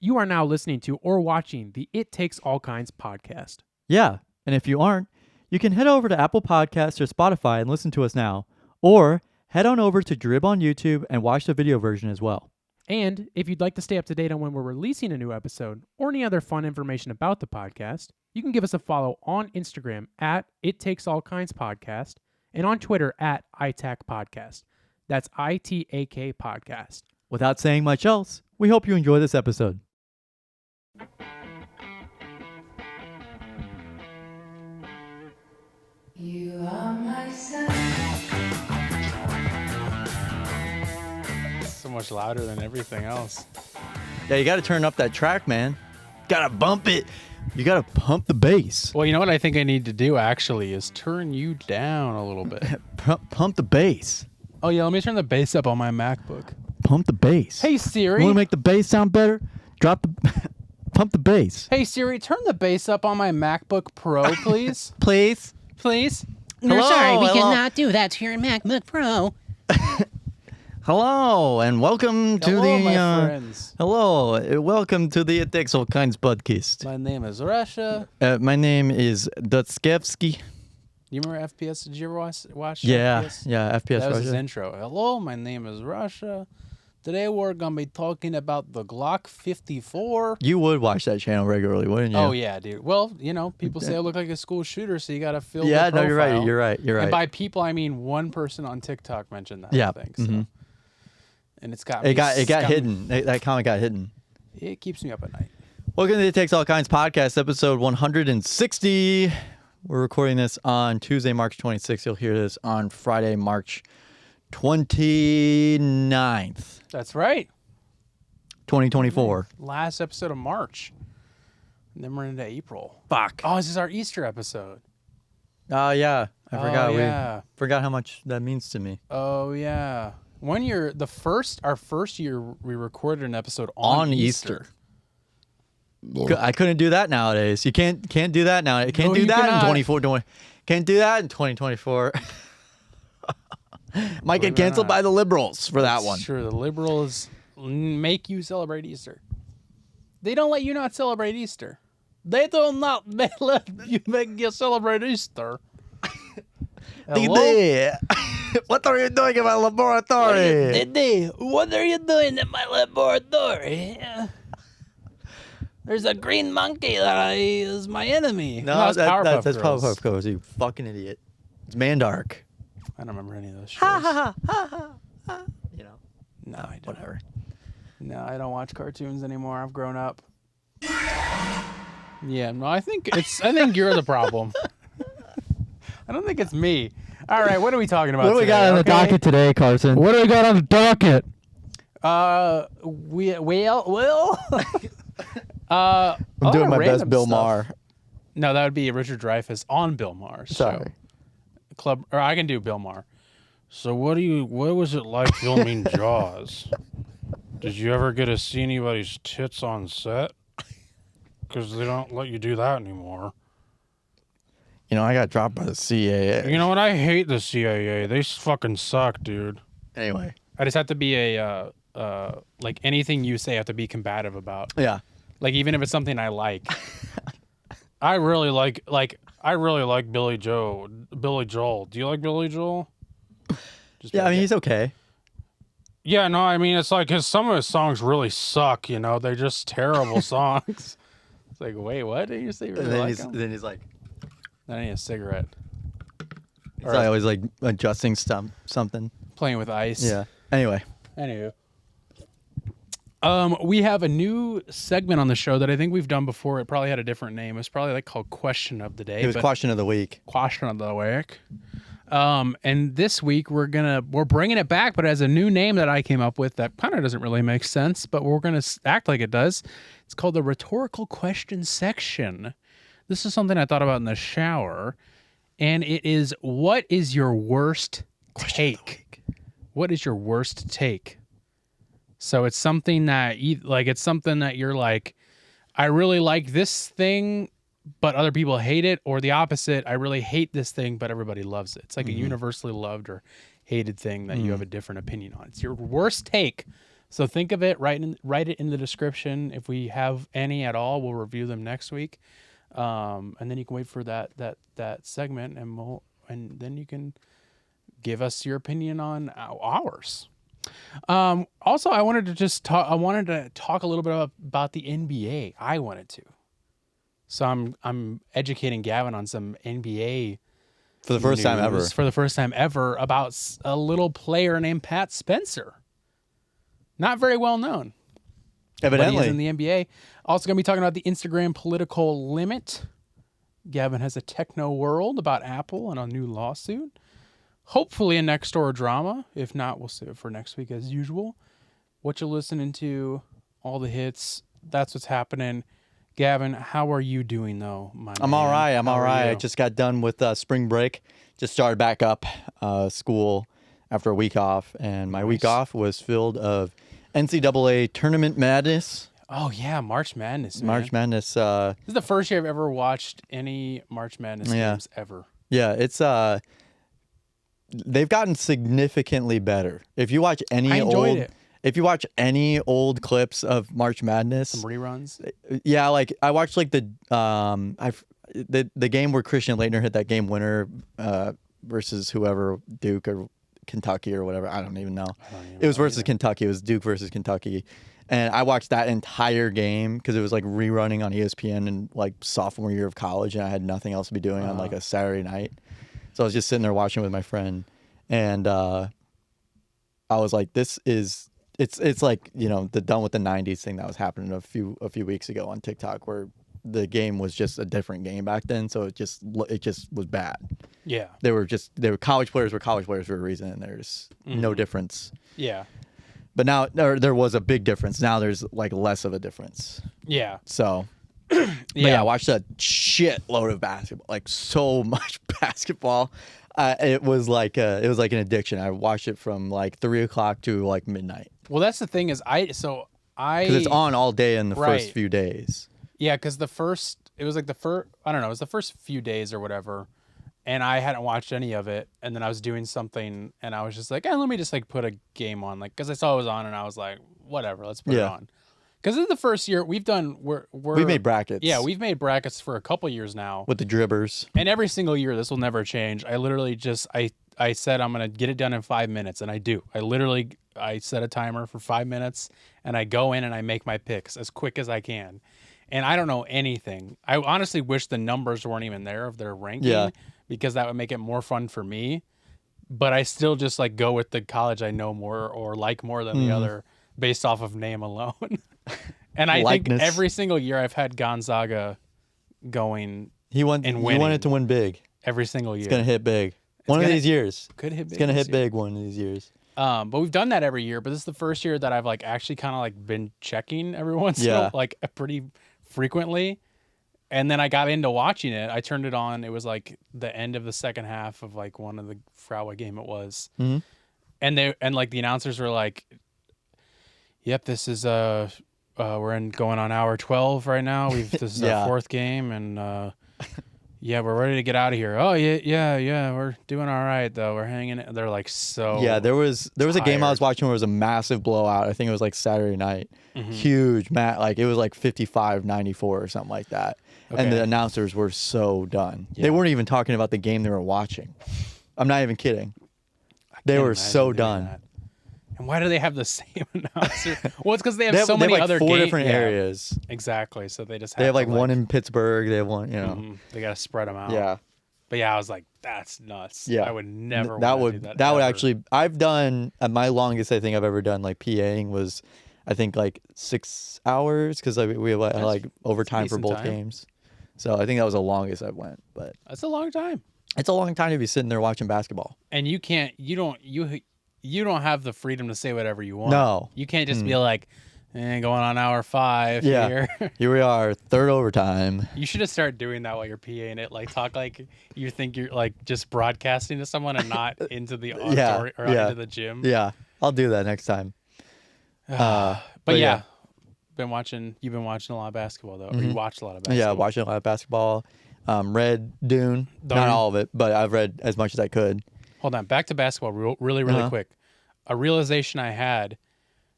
You are now listening to or watching the It Takes All Kinds podcast. Yeah, and if you aren't, you can head over to Apple Podcasts or Spotify and listen to us now, or head on over to Drib on YouTube and watch the video version as well. And if you'd like to stay up to date on when we're releasing a new episode or any other fun information about the podcast, you can give us a follow on Instagram at It Takes All Kinds Podcast and on Twitter at ITAC Podcast. That's ITAK Podcast. Without saying much else, we hope you enjoy this episode. You are my sun. So much louder than everything else. Yeah, you got to turn up that track, man. Got to bump it. You got to pump the bass. Well, you know what I think I need to do actually is turn you down a little bit. Pump the bass. Oh yeah, let me turn the bass up on my MacBook. Pump the bass. Hey Siri. You want to make the bass sound better? Pump the bass. Hey Siri, turn the bass up on my MacBook Pro, please. Please. Please. No, Hello, sorry, we hello. cannot do that to your MacBook Pro. Hello, and welcome to Hello, the... my friends. Hello, welcome to the It Takes All Kinds podcast. My name is Russia. My name is Dutskevsky. You remember FPS? Did you ever watch Yeah, FPS? yeah, FPS That was his Russia. intro. Hello, my name is Russia. Today we're going to be talking about the Glock 54. You would watch that channel regularly, wouldn't you? Oh, yeah, dude. Well, you know, people say I look like a school shooter, so you got to fill Yeah, the no, you're right. profile. You're right. You're right. And by people, I mean one person on TikTok mentioned that. Yeah, I think, so. mhm. And it's got It got me- hidden. That comment got hidden. It keeps me up at night. Welcome to the It Takes All Kinds podcast, episode 160. We're recording this on Tuesday, March 26th. You'll hear this on Friday, March 29th, That's right. 2024. Last episode of March. And then we're into April. Fuck. Oh, this is our Easter episode. Oh, yeah. I forgot. Oh, yeah. We forgot how much that means to me. Oh, yeah. One year, our first year, we recorded an episode on Easter. I couldn't do that nowadays. You can't do that now. You can't No, do you that cannot. in 2024. Can't do that in 2024. Might get Believe it or canceled not. by the liberals for that one. Sure, the liberals make you celebrate Easter. They don't let you not celebrate Easter. They do not let you make you celebrate Easter. Hello? Didi, what are you doing in my laboratory? Didi, what are you doing in my laboratory? There's a green monkey that is my enemy. No, it's Powerpuff that's Girls. Powerpuff Girls, you fucking idiot. It's Mandark. I don't remember any of those shows. You know, No, I don't. whatever. No, I don't watch cartoons anymore. I've grown up. Yeah, no, I think you're the problem. I don't think it's me. All right, what are we talking about? What do we today, got on the okay? docket today, Carson? What do we got on the docket? I'm doing my best Bill Maher. No, that would be Richard Dreyfuss on Bill Maher's Sorry. show. Or I can do Bill Maher. So what was it like filming Jaws? Did you ever get to see anybody's tits on set? Because they don't let you do that anymore. You know, I got dropped by the CAA. You know what? I hate the CIA. They fucking suck, dude. Anyway. I just have to be like anything you say I have to be combative about. Yeah. Like even if it's something I like. I really like Billy Joel. Do you like Billy Joel? Just Yeah, I mean, he's okay. Yeah, no, I mean it's like some of his songs really suck, you know, they're just terrible songs. It's like, wait, what did you say you really And then, like him? then he's like, I need a cigarette. he's like always like adjusting something. Playing with ice. Yeah. Anyway. Anywho. We have a new segment on the show that I think we've done before. It probably had a different name. It's probably like called Question of the Day. It was question of the week. Question of the week. And this week we're bringing it back, but it has a new name that I came up with that kind of doesn't really make sense, but we're gonna act like it does. It's called the rhetorical question section. This is something I thought about in the shower, and it is: what is your worst take? What is your worst take? So it's something that it's something that you're like, I really like this thing, but other people hate it, or the opposite. I really hate this thing, but everybody loves it. It's like a universally loved or hated thing that you have a different opinion on. It's your worst take, So think of it, write it in the description. If we have any at all, we'll review them next week. And then you can wait for that segment, and then you can give us your opinion on ours. Also, I wanted to talk a little bit about the NBA. I wanted to. So I'm educating Gavin on some NBA For the first time ever. news for the first time ever about a little player named Pat Spencer. Not very well known. But he Evidently. is in the NBA. Also going to be talking about the Instagram political limit. Gavin has a techno world about Apple and a new lawsuit. Hopefully a next door drama. If not, we'll save it for next week as usual. What you're listening to, all the hits. That's what's happening. Gavin, how are you doing though? I'm all right. I'm How all are right. I you? just got done with spring break. Just started back up school after a week off, and my week Nice. off was filled of NCAA tournament madness. Oh yeah, March Madness. Man. March Madness. This is the first year I've ever watched any March Madness Yeah. games ever. Yeah, it's they've gotten significantly better. If you watch any I enjoyed old, it. if you watch any old clips of March Madness, Some reruns. yeah, like I watched like the game where Christian Laettner hit that game winner versus whoever, Duke or Kentucky or whatever. I don't even know. It was versus Kentucky. It was Duke versus Kentucky. And I watched that entire game because it was like rerunning on ESPN in like sophomore year of college, and I had nothing else to be doing on like a Saturday night. So I was just sitting there watching with my friend, and I was like, it's like, you know, the done with the 90s thing that was happening a few weeks ago on TikTok, where the game was just a different game back then, so it just was bad. Yeah. They were college players for a reason, and there's no difference. Yeah. But now there was a big difference. Now there's like less of a difference. Yeah. So but yeah, I watched a shitload of basketball, like so much basketball. It was like an addiction. I watched it from like 3 o'clock to like midnight Well, that's the thing is because it's on all day in the Right. first few days. Yeah, because it was the first few days or whatever, and I hadn't watched any of it, and then I was doing something, and I was just like, let me just like put a game on, like, because I saw it was on, and I was like, whatever, let's put it Yeah. on. Because this is the first year we've We made brackets. Yeah, we've made brackets for a couple years now, with the dribbers. and every single year this will never change. I literally just I said I'm gonna get it done in 5 minutes, and I do. I set a timer for 5 minutes, and I go in and I make my picks as quick as I can. And I don't know anything. I honestly wish the numbers weren't even there of their ranking, Yeah. because that would make it more fun for me. But I still just like go with the college I know more or like more than the other based off of name alone. And I Likeness. think every single year I've had Gonzaga going He and wanted winning. to win big. every single year. It's gonna hit big. One of gonna- these years. Could hit big. It's gonna this hit year. big one of these years. But we've done that every year. But this is the first year that I've like actually kind of like been checking every once in a like pretty frequently. And then I got into watching it. I turned it on. It was like the end of the second half of like one of the Fraua game it was. Mm-hmm. And like the announcers were like, "Yep, this is we're going on hour 12 right now. This is Yeah. our fourth game, and yeah, we're ready to get out of here. Oh yeah, we're doing all right though. We're hanging in." They're like so Yeah, there was a game I was tired. watching where it was a massive blowout. I think it was like Saturday night. Mm-hmm. Huge, like it was like 55-94 or something like that. And Okay. the announcers were so done. Yeah. They weren't even talking about the game they were watching. I'm not even kidding. They Can't were imagine so doing done. that. And why do they have the same announcer? Well, it's because they have They so have many like other 4 games. different areas. Exactly. So they just They have to, like one in Pittsburgh. They have one, you know. Mhm. They got to spread them out. Yeah. But yeah, I was like, that's nuts. Yeah. I would never. That wanna would do that. that would ever. actually I've done my longest I think I've ever done like PAing was I think like 6 hours because we had like overtime for decent both time. games. So I think that was the longest I went, but That's a long time. it's a long time to be sitting there watching basketball. And you can't. You don't have the freedom to say whatever you want. No. You can't just be like, going on hour 5 Yeah. here. Here we are, third overtime. You should just start doing that while you're PAing it. Like talk like you think you're like just broadcasting to someone and not into the auditorium or yeah. into the gym. Yeah, I'll do that next time. But yeah, you've been watching a lot of basketball though. Or you watched a lot of basketball. Yeah, watching a lot of basketball. Read Dune, Dune. not all of it, but I've read as much as I could. Hold on, back to basketball really Uh-huh. quick. A realization I had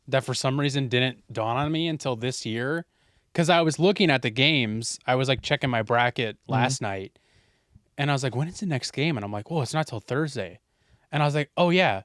that for some reason didn't dawn on me until this year. Because I was looking at the games. I was like checking my bracket last night. And I was like, when is the next game? And I'm like, well, it's not till Thursday. And I was like, oh, yeah.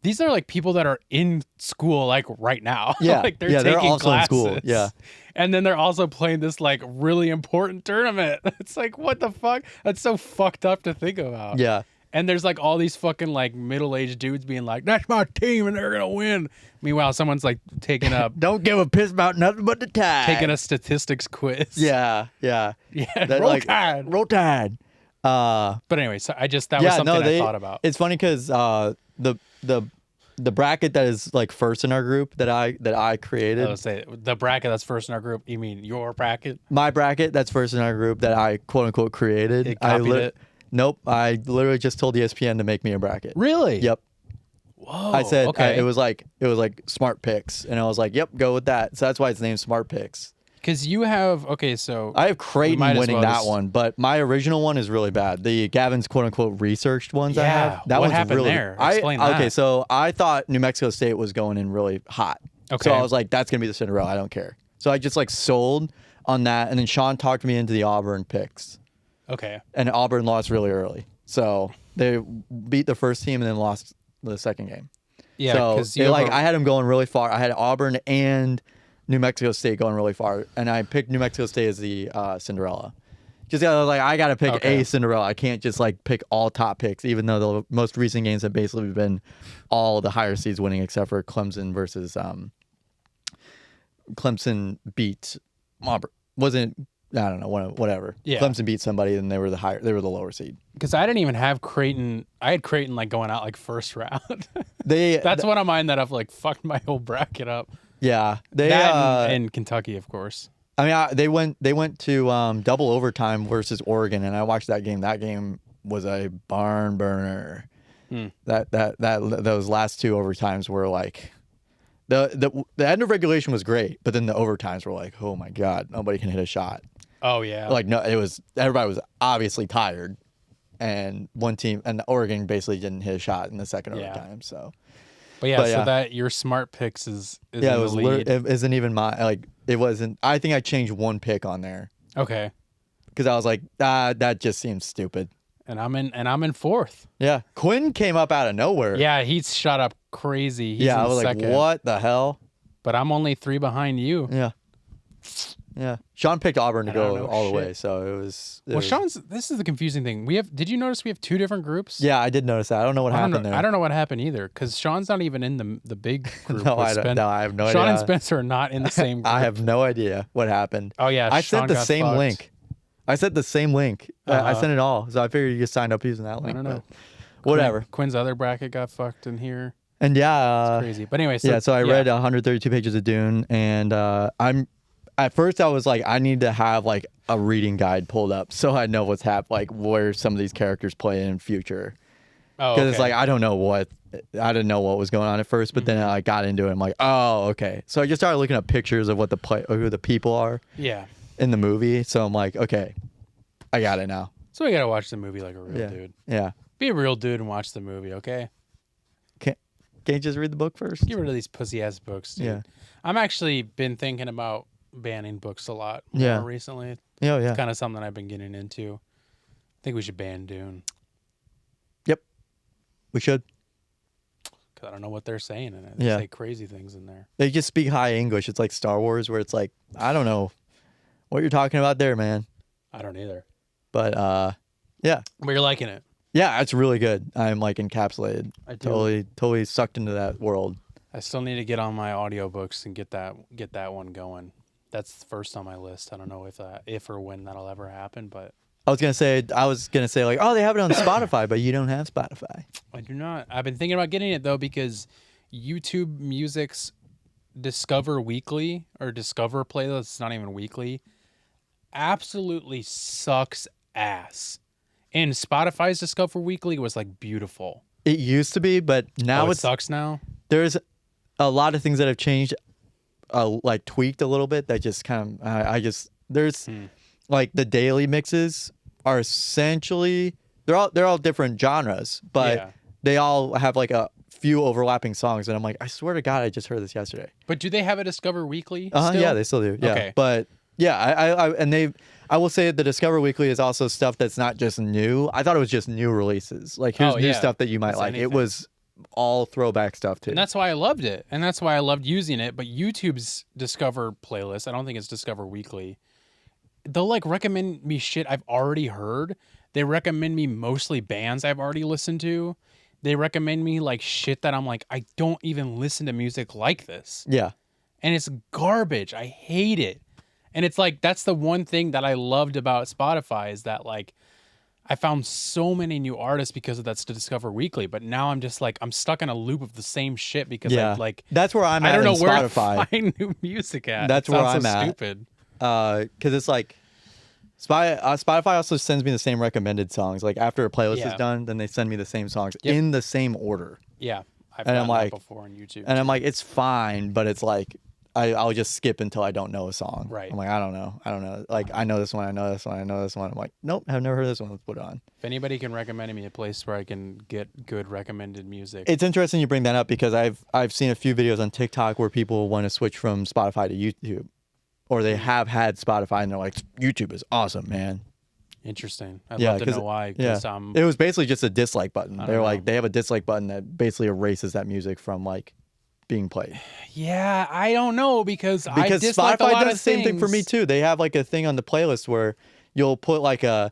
These are like people that are in school like right now. Yeah. Like they're yeah, taking they're also classes. in school. Yeah. And then they're also playing this like really important tournament. It's like, what the fuck? That's so fucked up to think about. Yeah. And there's like all these fucking like middle-aged dudes being like, that's my team and they're going to win. Meanwhile, someone's like taking a Don't give a piss about nothing but the tide. taking a statistics quiz. Yeah. Yeah. Yeah. That, Roll like, Tide. Roll Tide. But anyway, so that was something I thought about. It's funny because the bracket that is like first in our group that I created. I was say the bracket that's first in our group. You mean your bracket? My bracket that's first in our group that I quote unquote created. It copied it? Nope. I literally just told ESPN to make me a bracket. Really? Yep. Whoa. I said okay. it was like smart picks, and I was like, yep, go with that. So that's why it's named Smart Picks. Because you have so I have Creighton might as winning well that just- one, but my original one is really bad. The Gavin's quote unquote researched ones I Yeah, have. That what one's happened really there? Explain Okay, that. so I thought New Mexico State was going in really hot. Okay. So I was like, that's gonna be the Cinderella. I don't care. So I just like sold on that, and then Sean talked me into the Auburn picks, okay. and Auburn lost really early. So they beat the first team and then lost the second game. Yeah, so because I had them going really far. I had Auburn and New Mexico State going really far, and I picked New Mexico State as the Cinderella. Just like I gotta pick Okay. a Cinderella. I can't just like pick all top picks, even though the most recent games have basically been all the higher seeds winning, except for Clemson versus Clemson beat Auburn. Wasn't I don't know whatever. Yeah. Clemson beat somebody, and they were the lower seed. Because I didn't even have Creighton. I had Creighton like going out like first round. They That's one of mine that I've like fucked my whole bracket up. yeah they That and Kentucky, of course. I mean, they went to double overtime versus Oregon, and I watched that game. That game was a barn burner. Those last two overtimes were like the end of regulation was great, but then the overtimes were like, oh my god, nobody can hit a shot. Oh yeah. Like no, everybody was obviously tired, and one team and Oregon basically didn't hit a shot in the second Yeah. overtime. So. But yeah, But so yeah. that your smart picks is Yeah, in it was. the lead. It isn't even my like. It wasn't. I think I changed one pick on there Okay. because I was like, that just seems stupid. And I'm in fourth. Yeah, Quinn came up out of nowhere. Yeah, he's shot up crazy. He's yeah. I in was second. like, what the hell? But I'm only 3 behind you. Yeah, yeah. Sean picked Auburn to I don't go know all the shit. way, so it was. Well, this is the confusing thing. Did you notice we have 2 different groups? Yeah, I did notice that. I don't know what I don't happened know, there. I don't know what happened either, because Sean's not even in the big group. No, with I don't. Spen- No, I have no Sean idea. and Spencer are not in the same group. I have no idea what happened. Oh yeah, I Sean sent the got same fucked. link. I sent the same link. I Uh-huh. sent it all, so I figured you just signed up using that link. don't know. but Whatever. Quinn's other bracket got fucked in here. And yeah, Crazy. But anyway, so I read 132 pages of Dune, and at first I was like, I need to have like a reading guide pulled up so I know what's like where some of these characters play in future. Oh, Because it's okay. like I didn't know what was going on at first, but then I got into it. I'm like, oh, okay. So I just started looking up pictures of what who the people are Yeah. in the movie. So I'm like, okay, I got it now. So we gotta watch the movie like a real Yeah, dude. yeah. Be a real dude and watch the movie, okay? Can't you just read the book first? Get rid of these pussy ass books, dude. Yeah. I'm actually been thinking about banning books a lot more Yeah. recently. Yeah, yeah. Kind of something I've been getting into. I think we should ban Dune. Yep. We should. Because I don't know what they're saying in it. They Yeah. say crazy things in there. They just speak high English. It's like Star Wars, where it's like, I don't know what you're talking about there, man. I don't either. But yeah, But you're liking it. yeah, it's really good. I'm like encapsulated. I do. Totally sucked into that world. I still need to get on my audiobooks and get that one going. That's first on my list. I don't know if or when that'll ever happen, but I was gonna say like, oh, they have it on Spotify, but you don't have Spotify. I do not. I've been thinking about getting it though because YouTube Music's Discover Weekly or Discover playlist, it's not even weekly, absolutely sucks ass. And Spotify's Discover Weekly was like beautiful. It used to be, but now it it's sucks now. there's a lot of things that have changed, like tweaked a little bit. That just kind of there's like the daily mixes are essentially they're all different genres, but Yeah. they all have like a few overlapping songs, and I'm like, I swear to God, I just heard this yesterday. But do they have a Discover Weekly? Yeah, still? they still do. Yeah, Okay. but yeah, I will say the Discover Weekly is also stuff that's not just new. I thought it was just new releases. Like here's new stuff that you might It's like. anything. It was all throwback stuff too. And that's why I loved it. And that's why I loved using it. But YouTube's Discover playlist, I don't think it's Discover Weekly. They'll like recommend me shit I've already heard. They recommend me mostly bands I've already listened to. They recommend me like shit that I'm like, I don't even listen to music like this. Yeah. And it's garbage. I hate it. And it's like, that's the one thing that I loved about Spotify is that like, I found so many new artists because of that's to Discover Weekly, but now I'm just like I'm stuck in a loop of the same shit because Yeah. I like That's where I'm I at don't know in where Spotify. to find new music at. That's It where sounds I'm so at. Stupid. Because it's like Spotify also sends me the same recommended songs. Like after a playlist is done, then they send me the same songs in the same order. Yeah, I've And done I'm that like- before on YouTube. And I'm like, it's fine, but it's like I'll just skip until I don't know a song. Right. I'm like, I don't know. Like I know this one, I know this one, I know this one. I'm like, nope, I've never heard this one. Let's put it on. If anybody can recommend me a place where I can get good recommended music, It's interesting you bring that up because I've seen a few videos on TikTok where people want to switch from Spotify to YouTube, or they have had Spotify and they're like, YouTube is awesome, man. interesting. I'd Yeah, love to 'cause know why. Yeah, 'Cause, it was basically just a dislike button. I They're don't like, know. they have a dislike button that basically erases that music from like being played. yeah, I don't know because I Because dislike a Spotify lot does of the same thing for me things. too. They have like a thing on the playlist where you'll put like a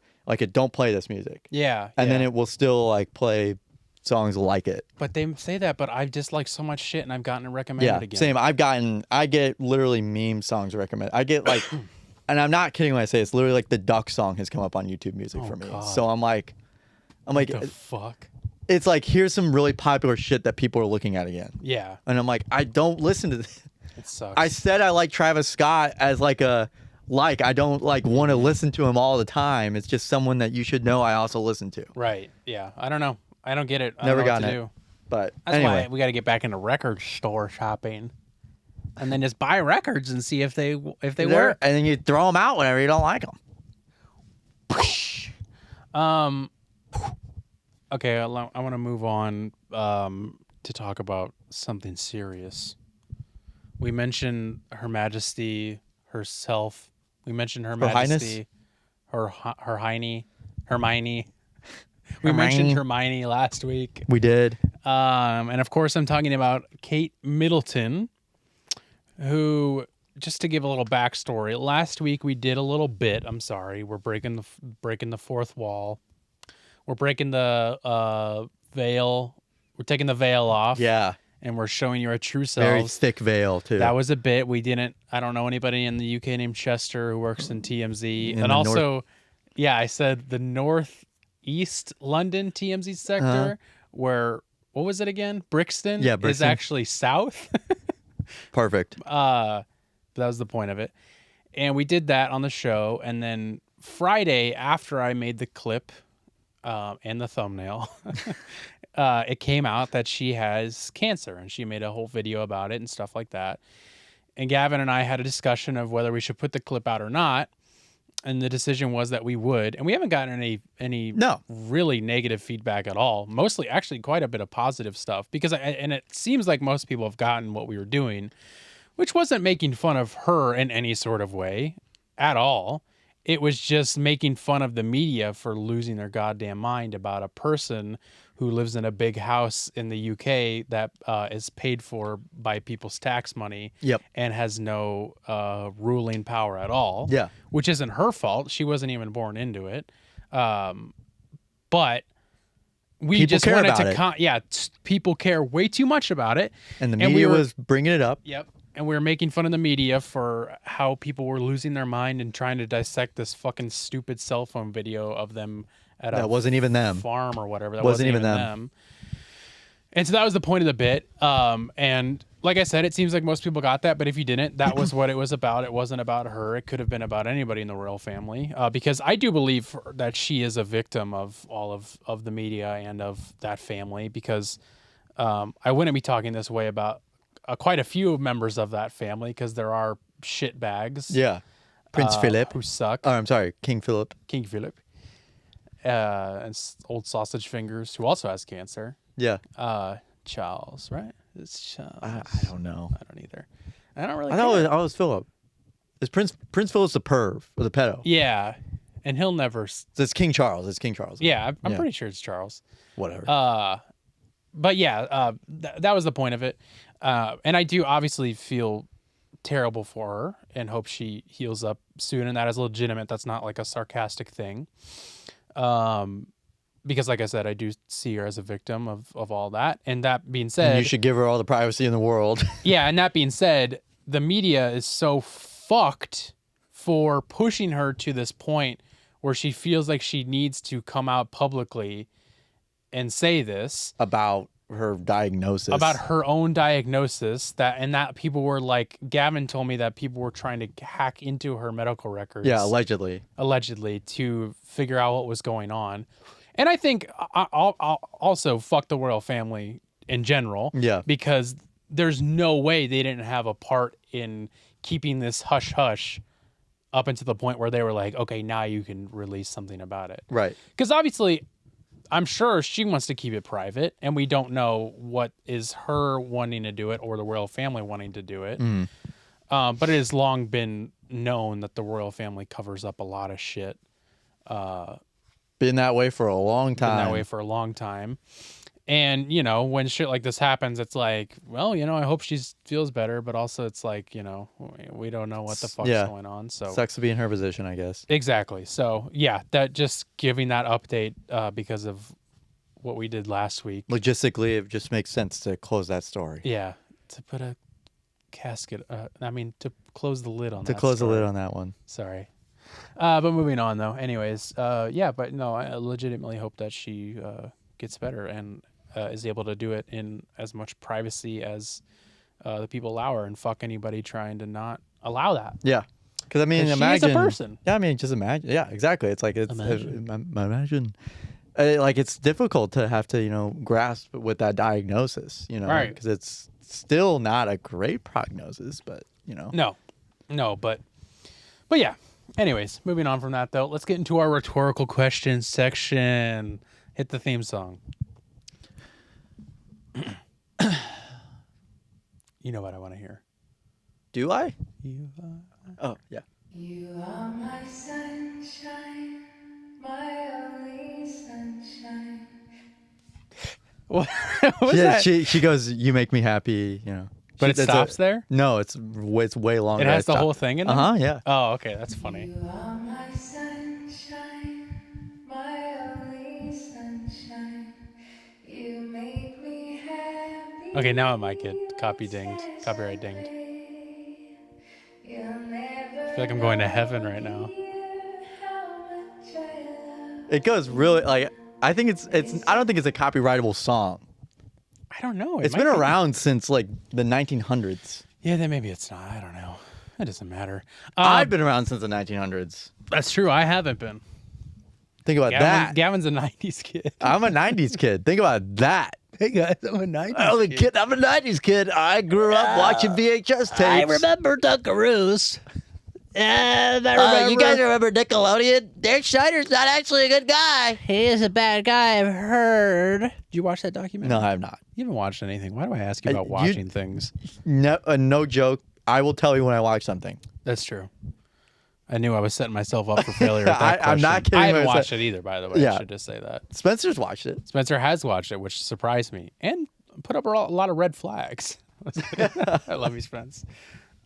don't play this music, Yeah, and then yeah. it will still like play songs like it. But they say that, but I've disliked so much shit and I've gotten it recommended Yeah, again. same. I get literally meme songs recommended. I get like, and I'm not kidding when I say it's literally like the Duck song has come up on YouTube Music for me. God. So I'm like, What the fuck? it's like here's some really popular shit that people are looking at again, Yeah, and I'm like, I don't listen to this. it sucks. I said I like Travis Scott as like a I don't like want to listen to him all the time. It's just someone that you should know I also listen to. Right. Yeah. I don't know. I don't get it. I Never don't know what gotten to it. do. But That's anyway, why we got to get back into record store shopping, and then just buy records and see if they They're- work. and then you throw them out whenever you don't like them. Okay. I want to move on to talk about something serious. We mentioned Her Majesty herself. We mentioned Her Highness? Majesty, Hermione. We mentioned Hermione last week. We did. And of course, I'm talking about Kate Middleton, who, just to give a little backstory, last week we did a little bit. I'm sorry, we're breaking the fourth wall. We're breaking the veil. We're taking the veil off. Yeah. And we're showing you our true Very selves. thick veil too. That was a bit. We didn't. I don't know anybody in the UK named Chester who works in TMZ. In And the also, yeah, I said the Northeast London TMZ sector, where what was it again? Brixton. Yeah, is Brixton. actually south. Perfect. That was the point of it. And we did that on the show. And then Friday, after I made the clip and the thumbnail, it came out that she has cancer, and she made a whole video about it and stuff like that. And Gavin and I had a discussion of whether we should put the clip out or not. And the decision was that we would. And we haven't gotten any No. really negative feedback at all. Mostly, actually, quite a bit of positive stuff. Because and it seems like most people have gotten what we were doing, which wasn't making fun of her in any sort of way at all. It was just making fun of the media for losing their goddamn mind about a person who lives in a big house in the UK that is paid for by people's tax money. Yep. And has no ruling power at all. Yeah. Which isn't her fault. She wasn't even born into it. But we People just care wanted about to people care way too much about it. And the we media were- was bringing it up. Yep. And we were making fun of the media for how people were losing their mind and trying to dissect this fucking stupid cell phone video of them at a That wasn't even them. farm or whatever. That Wasn't wasn't, even even them. them. And so that was the point of the bit. And like I said, it seems like most people got that, but if you didn't, that was what it was about. It wasn't about her. It could have been about anybody in the royal family, because I do believe that she is a victim of all of the media and of that family, because I wouldn't be talking this way about quite a few members of that family, because there are shit bags. Yeah. Prince Philip. Who suck. Oh, I'm sorry, King Philip. King Philip. And old sausage fingers, who also has cancer. Yeah. Charles, right? It's Charles. I don't know. I don't either. I don't really I care. thought it was Philip. Is Prince Philip's the perv or the pedo? Yeah, and he'll never... So it's King Charles. It's King Charles. Yeah, I'm Yeah. pretty sure it's Charles. Whatever. But yeah, that was the point of it. And I do obviously feel terrible for her and hope she heals up soon. And that is legitimate. That's not like a sarcastic thing. Because like I said, I do see her as a victim of all that. And that being said, And you should give her all the privacy in the world. yeah. And that being said, the media is so fucked for pushing her to this point where she feels like she needs to come out publicly and say this About her diagnosis. about her own diagnosis, that people were like, Gavin told me that people were trying to hack into her medical records. Yeah, allegedly. To figure out what was going on. And I think I'll also fuck the royal family in general. Yeah. Because there's no way they didn't have a part in keeping this hush hush up until the point where they were like, okay, now you can release something about it. Right. Because obviously, I'm sure she wants to keep it private, and we don't know what is her wanting to do it or the royal family wanting to do it. But it has long been known that the royal family covers up a lot of shit. Been that way for a long time. Been that way for a long time. And, you know, when shit like this happens, it's like, well, you know, I hope she feels better, but also it's like, you know, we don't know what the fuck's going on. So Sucks to be in her position, I guess. exactly. So yeah, that just giving that update because of what we did last week. Logistically, it just makes sense to close that story. Yeah, to put a casket. To close the lid on To that. close the story. lid on that one. Sorry. But moving on though. Anyways, yeah, but no, I legitimately hope that she gets better and is able to do it in as much privacy as the people allow her, and fuck anybody trying to not allow that. Yeah. Because I mean, 'Cause imagine. she's a person. Yeah, I mean, just imagine. Yeah, exactly. It's like imagine. Like it's difficult to have to, you know, grasp with that diagnosis, you know, Right. because it's still not a great prognosis, but you know. No, but yeah. Anyways, moving on from that though, let's get into our rhetorical questions section. Hit the theme song. You know what I want to hear. Do I? You Oh yeah. You are my sunshine, my only sunshine. What was Yeah, that? she goes, "You make me happy," you know. But it That's stops there? No, it's way longer. It has the whole thing in there? Yeah. Oh, okay, that's funny. You are my sunshine, my only sunshine. You make me happy. Okay, now it might get copyright dinged. I feel like I'm going to heaven right now. It goes really like I think it's I don't think it's a copyrightable song. I don't know. It's been around since like the 1900s. Yeah, then maybe it's not. I don't know. It doesn't matter. I've been around since the 1900s. That's true. I haven't been. Think about that. Gavin's a 90s kid. I'm a 90s kid. Think about that. Hey guys, I'm a 90s I'm a kid. I'm a 90s kid. I grew up watching VHS tapes. I remember Dunkaroos. You guys remember Nickelodeon? Derek Schneider's not actually a good guy. He is a bad guy, I've heard. Did you watch that documentary? No, I have not. You haven't watched anything. Why do I ask you about you- watching things? No joke. I will tell you when I watch something. That's true. I knew I was setting myself up for failure with that I'm not question. kidding I haven't when I said- watched it either, by the way. I Yeah. should just say that. Spencer's watched it. Spencer has watched it, which surprised me and put up a lot of red flags. I love you, Spence.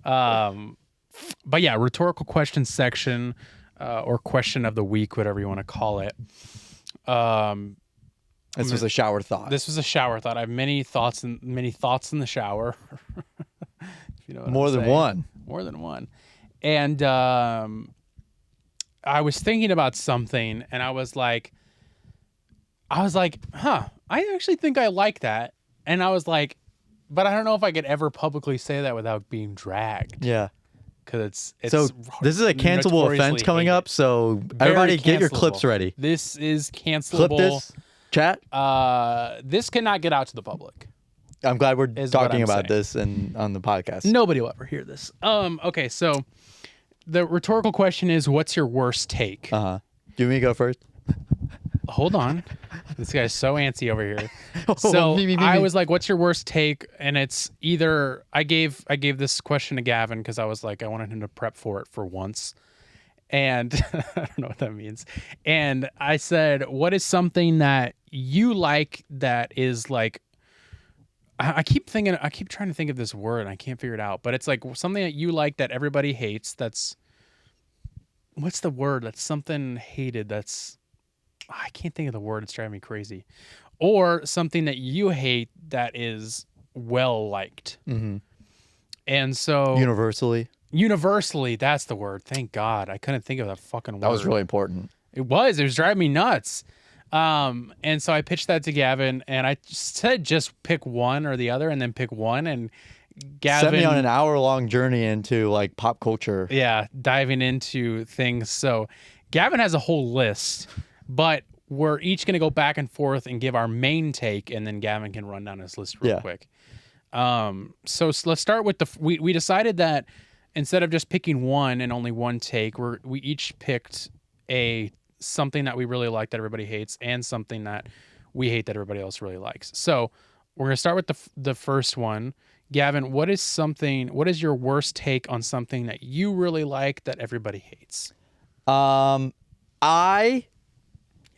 But yeah, rhetorical question section or question of the week, whatever you want to call it. This was a shower thought. This was a shower thought. I have many thoughts in the shower. If you know what More I'm than saying. one. More than one. And I was thinking about something, and I was like, huh, I actually think I like that. And I was like, but I don't know if I could ever publicly say that without being dragged. Yeah. Because it's So this is a cancelable offense notoriously coming hated. up. So Very everybody get your cancelable. clips ready. This is cancelable. Clip this. Chat. This cannot get out to the public. I'm glad we're is what talking I'm about saying. this and on the podcast. Nobody will ever hear this. Okay, so the rhetorical question is, what's your worst take? Do you want me to go first? hold on. This guy's so antsy over here. Oh, So me. I was like, "What's your worst take?" And it's either I gave this question to Gavin because I was like, I wanted him to prep for it for once, and I don't know what that means. And I said, "What is something that you like that is like?" I keep trying to think of this word, and I can't figure it out. But it's like something that you like that everybody hates. That's what's the word? That's something hated. I can't think of the word. It's driving me crazy. Or something that you hate that is well liked. Mm-hmm. And so Universally. that's the word. Thank God. I couldn't think of that fucking word. That was really important. It was driving me nuts. And so I pitched that to Gavin, and I said just pick one or the other, and then pick one. And Gavin Sent me on an hour-long journey into like pop culture. Yeah, diving into things. So Gavin has a whole list, but we're each going to go back and forth and give our main take, and then Gavin can run down his list real quick. So let's start with we decided that instead of just picking one and only one take, we each picked something that we really like that everybody hates and something that we hate that everybody else really likes. So we're going to start with the first one. Gavin, what is your worst take on something that you really like that everybody hates? Here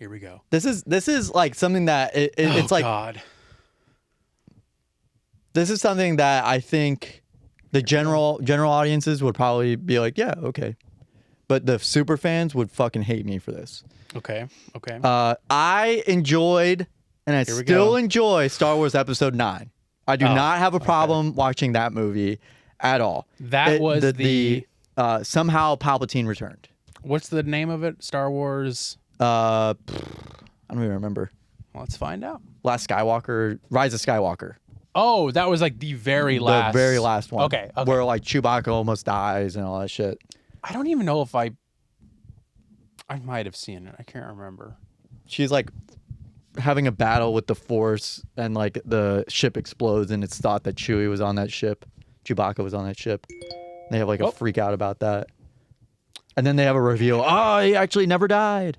we go. This is like something that it's like God. This is something that I think the general audiences would probably be like, yeah, okay. But the super fans would fucking hate me for this. Okay. I enjoyed, and I still enjoy Star Wars Episode 9. I do not have a problem watching that movie at all. That was the somehow Palpatine returned. What's the name of it? Star Wars. I don't even remember. Let's find out. Rise of Skywalker. Oh, that was like the very last one. Okay. Where like Chewbacca almost dies and all that shit. I don't even know if I might have seen it. I can't remember. She's like having a battle with the Force, and like the ship explodes, and it's thought that Chewie was on that ship. Chewbacca was on that ship. They have like a freak out about that. And then they have a reveal. Oh, he actually never died.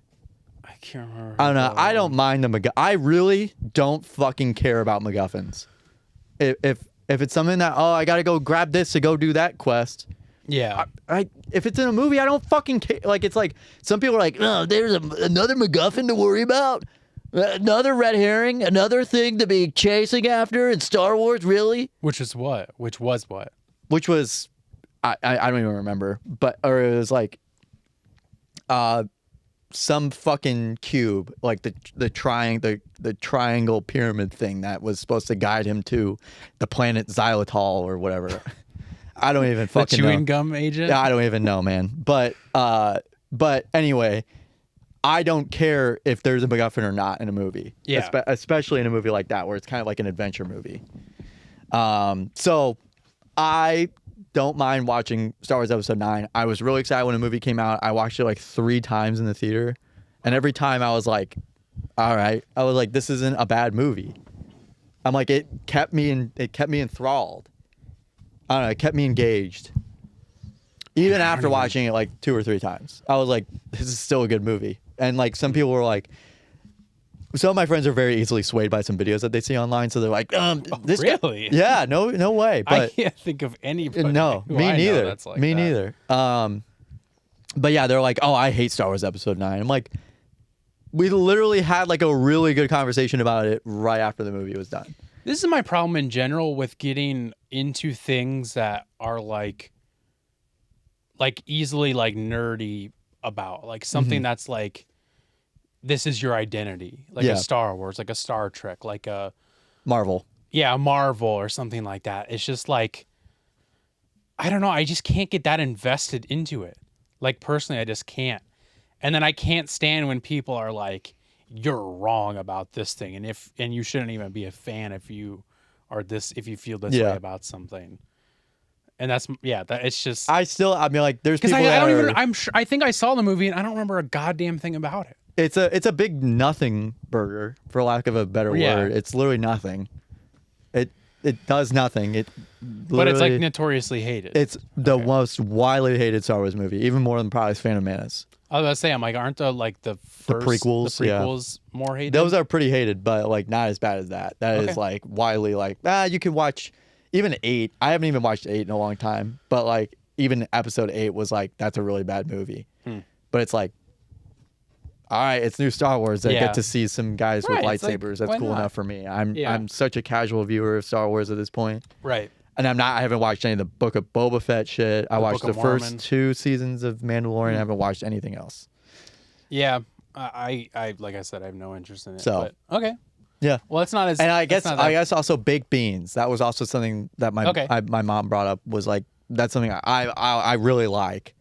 I can't remember. I don't know. I don't mind the I really don't fucking care about MacGuffins. If it's something that, I got to go grab this to go do that quest. Yeah. If it's in a movie, I don't fucking care. Like, it's like, some people are like, oh, there's another MacGuffin to worry about. Another red herring, another thing to be chasing after in Star Wars, really? Which was what? Which was, I don't even remember. Or it was like, some fucking cube, like the triangle pyramid thing that was supposed to guide him to the planet Xylitol or whatever. I don't even fucking know. The chewing gum agent? Yeah, I don't even know, man. But anyway, I don't care if there's a MacGuffin or not in a movie. Yeah. Especially in a movie like that where it's kind of like an adventure movie. So I don't mind watching Star Wars Episode 9. I was really excited when the movie came out. I watched it like 3 times in the theater. And every time I was like, all right. I was like, this isn't a bad movie. I'm like, it kept me enthralled. I don't know, it kept me engaged. Even after watching it like 2 or 3 times. I was like, this is still a good movie. And like some people were like, some of my friends are very easily swayed by some videos that they see online, so they're like, this really? Guy, yeah, no way. But I can't think of anybody. No, who me I know neither. that's like me that. neither. But yeah, they're like, oh, I hate Star Wars Episode 9. I'm like, we literally had like a really good conversation about it right after the movie was done. This is my problem in general with getting into things that are like easily like nerdy about, like something that's like, this is your identity, like a Star Wars, like a Star Trek, like a Marvel. Yeah, a Marvel or something like that. It's just like, I don't know. I just can't get that invested into it. Like personally, I just can't. And then I can't stand when people are like, you're wrong about this thing. And you shouldn't even be a fan if you feel this way about something. And that's, it's just. I mean, like, there's people I think I saw the movie and I don't remember a goddamn thing about it. It's a big nothing burger, for lack of a better word. It's literally nothing. It does nothing. It But it's like literally- notoriously hated. it's the most widely hated Star Wars movie, even more than probably Phantom Menace. I was about to say, I'm like, aren't the prequels, yeah. prequels more hated? Those are pretty hated, but like not as bad as that. That is Okay. like widely like you can watch even 8. I haven't even watched 8 in a long time, but like even episode 8 was like that's a really bad movie. But it's like, all right, it's new Star Wars. I Yeah. get to see some guys with Right, it's like, lightsabers. why That's cool not? enough for me. I'm Yeah. I'm such a casual viewer of Star Wars at this point. right. And I haven't watched any of the Book of Boba Fett shit. I watched Book the of Mormon. first 2 seasons of Mandalorian. I haven't watched anything else. Yeah. I like I said, I have no interest in it. So- but, okay. Yeah. Well, it's not as. And I it's guess not that- I guess also baked beans. That was also something that Okay. my mom brought up, was like that's something I really like.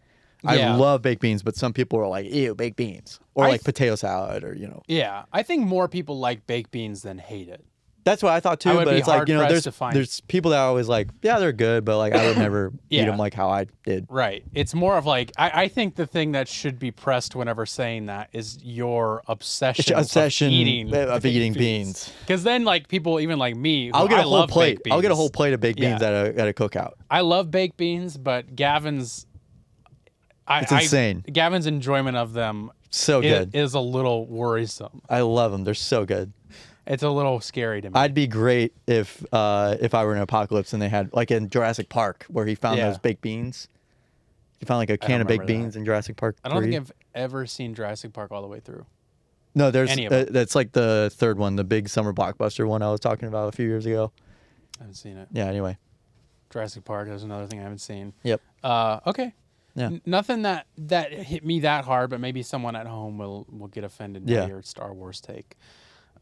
Yeah. I love baked beans, but some people are like, ew, baked beans. Or I like th- potato salad, or Yeah, I think more people like baked beans than hate it. That's what I thought too. I would But be it's like, hard-pressed to find- there's people that are always like, yeah, they're good, but like I would never eat Yeah. them like how I did. Right. It's more of like I think the thing that should be pressed whenever saying that is your obsession, Obsession of eating beans. Because then like people even like me, who I'll get I a whole love plate. baked I'll get a beans. whole plate of baked beans Yeah. at a cookout. I love baked beans, but Gavin's It's insane. Gavin's enjoyment of them So good. is a little worrisome. I love them. They're so good. It's a little scary to me. I'd be great if I were in an apocalypse and they had like in Jurassic Park where he found Yeah. those baked beans. He found like a don't can of baked remember that. beans in Jurassic Park. I don't 3. think I've ever seen Jurassic Park all the way through. No, there's any of them. that's like the third one, the big summer blockbuster one I was talking about a few years ago. I haven't seen it. Yeah. Anyway. Jurassic Park is another thing I haven't seen. Yep. Okay. Yeah. Nothing that hit me that hard, but maybe someone at home will get offended by Yeah. your Star Wars take.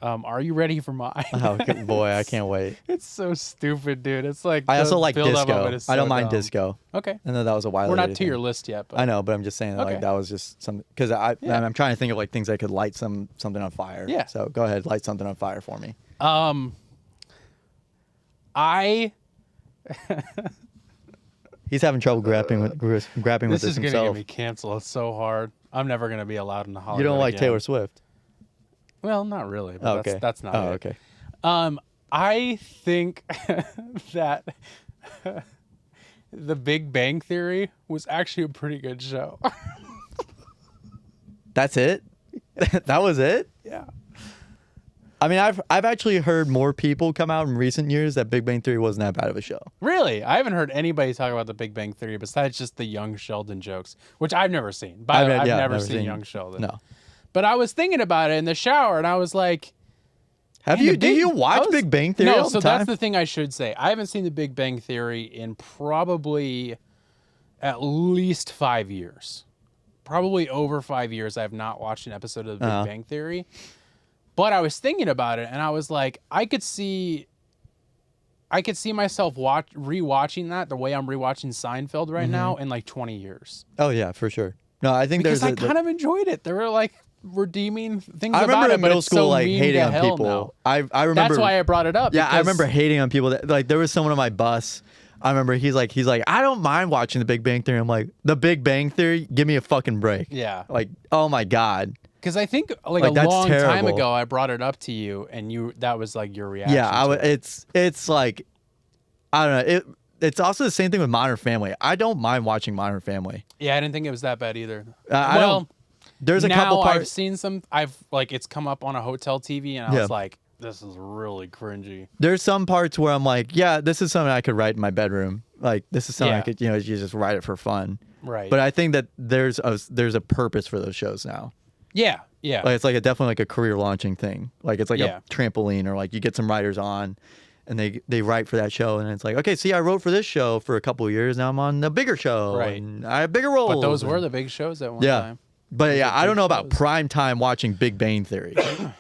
Are you ready for mine? Oh boy, I can't wait. It's so stupid, dude. It's like I the also like build-up of disco. it is I don't so mind dumb. disco. Okay. I know that was a while. We're not to your list yet, but I know, but I'm just saying that Okay. like that was just something because Yeah. I'm trying to think of like things I could light something on fire. Yeah. So go ahead, light something on fire for me. I He's having trouble grappling with this this is gonna himself. get me canceled. It's so hard. I'm never gonna be allowed in the Hollywood. You don't like again. Taylor Swift? Well, not really. But Oh, okay. That's not. Oh, it. okay. I think that The Big Bang Theory was actually a pretty good show. That's it. That was it. Yeah. I mean, I've actually heard more people come out in recent years that Big Bang Theory wasn't that bad of a show. Really? I haven't heard anybody talk about The Big Bang Theory besides just the Young Sheldon jokes, which I've never seen. By the way, I've never seen Young Sheldon. No. But I was thinking about it in the shower, and I was like, Have man, you? the Do Big- you I watch was- Big Bang Theory No, all so the time? that's the thing I should say. I haven't seen The Big Bang Theory in probably at least 5 years. Probably over 5 years I have not watched an episode of The Big Uh-huh. Bang Theory. But I was thinking about it, and I was like, I could see myself rewatching that the way I'm rewatching Seinfeld right now in like 20 years. Oh yeah, for sure. No, I think Because I there's kind of enjoyed it. There were like redeeming things I about remember it, in but middle it's school so like mean hating to on hell people. now. I remember. That's why I brought it up. Yeah, I because- remember hating on people that like there was someone on my bus. I remember he's like I don't mind watching The Big Bang Theory. I'm like, The Big Bang Theory, give me a fucking break. Yeah. Like, oh my god. Because I think like Like, a that's long time terrible. ago, I brought it up to you, and that was like your reaction. Yeah, to it. it's like I don't know. It's also the same thing with Modern Family. I don't mind watching Modern Family. Yeah, I didn't think it was that bad either. I don't. There's a now couple I've parts. seen some. It's come up on a hotel TV, and I Yeah. was like, this is really cringy. There's some parts where I'm like, yeah, this is something I could write in my bedroom. Like this is something I Yeah. could, you just write it for fun. Right. But I think that there's a purpose for those shows now. yeah. Like it's like definitely like a career launching thing. Like it's like Yeah. a trampoline, or like you get some writers on, and they write for that show, and it's like, okay, see, I wrote for this show for a couple of years. Now I'm on a bigger show, Right. and I have bigger roles. But those were the big shows at one yeah. time. But yeah, I big don't know about shows. prime time watching Big Bang Theory. I don't know do you mean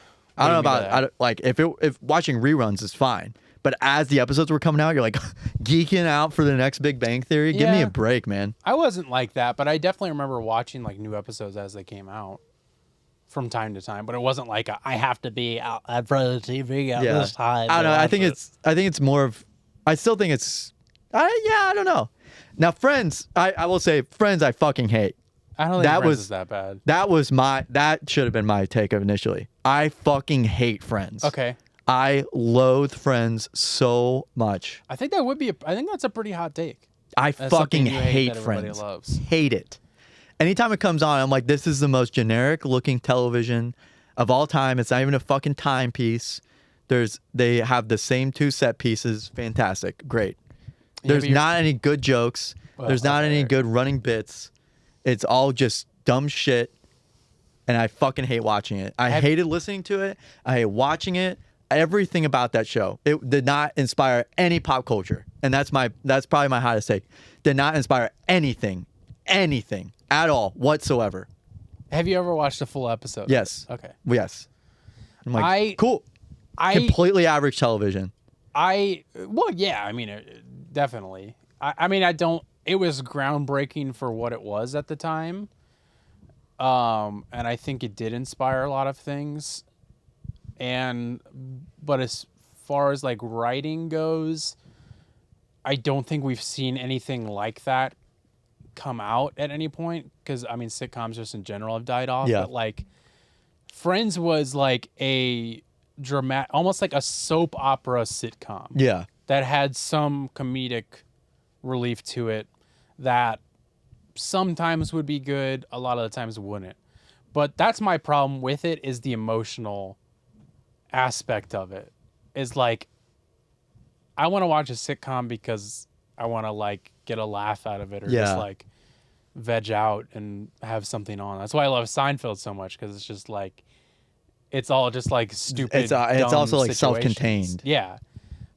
by about that? I don't- like if watching reruns is fine, but as the episodes were coming out, you're like geeking out for the next Big Bang Theory. Give me Yeah. a break, man. I wasn't like that, but I definitely remember watching like new episodes as they came out from time to time. But it wasn't like I have to be out in front of the TV at this time. I don't know. to I watch think it. I think it's more of. I still think it's. I don't know. Now, Friends. I will say, Friends. I fucking hate. I don't think that Friends was- is that bad. That should have been my take of initially. I fucking hate Friends. Okay. I loathe Friends so much. I think that would be. I think that's a pretty hot take. I That's fucking something you hate that everybody Friends. loves. Hate it. Anytime it comes on, I'm like, this is the most generic looking television of all time. It's not even a fucking timepiece. They have the same 2 set pieces. Fantastic. Great. There's not any good jokes. There's not any good running bits. It's all just dumb shit. And I fucking hate watching it. I hated listening to it. I hate watching it. Everything about that show. It did not inspire any pop culture. And that's probably my hottest take. Did not inspire anything at all whatsoever. Have you ever watched a full episode? Yes. Okay. Yes. I'm like, cool. Completely average television. Well, yeah. I mean, definitely. I mean, I don't. It was groundbreaking for what it was at the time. And I think it did inspire a lot of things. But as far as like writing goes, I don't think we've seen anything like that come out at any point. Because I mean, sitcoms just in general have died off. Yeah. But like, Friends was like a almost like a soap opera sitcom. Yeah. That had some comedic relief to it that sometimes would be good, a lot of the times wouldn't. But that's my problem with it, is the emotional aspect of it. Is like, I want to watch a sitcom because I want to like get a laugh out of it, or just like veg out and have something on. That's why I love Seinfeld so much, because it's just like, it's all just like stupid. It's also like situations. self-contained. Yeah.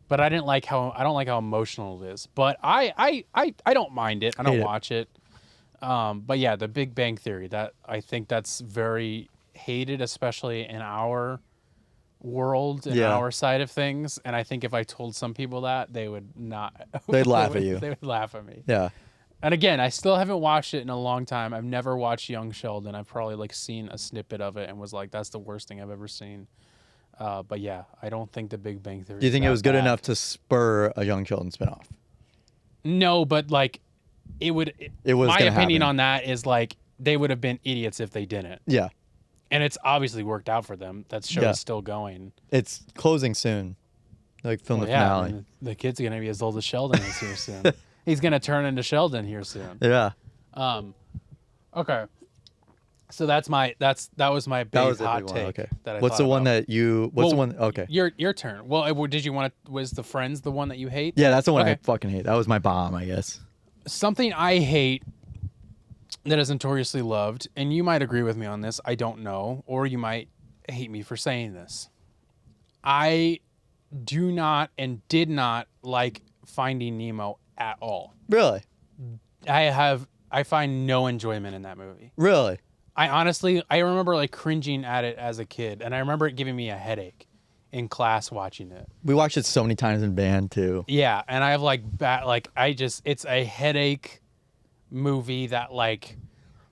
But I don't like how emotional it is. But I don't mind it. I don't watch it. But yeah, The Big Bang Theory, that I think that's very hated, especially in our world, in our side of things. And I think if I told some people that, they would not. They'd laugh at you. They would laugh at me. Yeah. And again, I still haven't watched it in a long time. I've never watched Young Sheldon. I've probably like seen a snippet of it and was like, that's the worst thing I've ever seen. But yeah, I don't think The Big Bang Theory. Do you think it was good enough to spur a Young Sheldon spinoff? No, but like, it would. It was. My opinion happen. on that is like, they would have been idiots if they didn't. Yeah. And it's obviously worked out for them. That show is still going. It's closing soon. Like film the finale. I mean, the kid's gonna be as old as Sheldon is here soon. He's gonna turn into Sheldon here soon. Yeah. Okay. So that was my big hot take. Okay. That I what's thought the one about. that you? What's the one? Okay. Your turn. Well, did you want to? Was the Friends the one that you hate? Yeah, that's the one I Okay. fucking hate. That was my bomb, I guess. Something I hate that is notoriously loved, and you might agree with me on this. I don't know, or you might hate me for saying this. I do not and did not like Finding Nemo at all. Really? I find no enjoyment in that movie. Really? I remember like cringing at it as a kid, and I remember it giving me a headache in class watching it. We watched it so many times in band too. Yeah, and I have it's a headache movie that, like,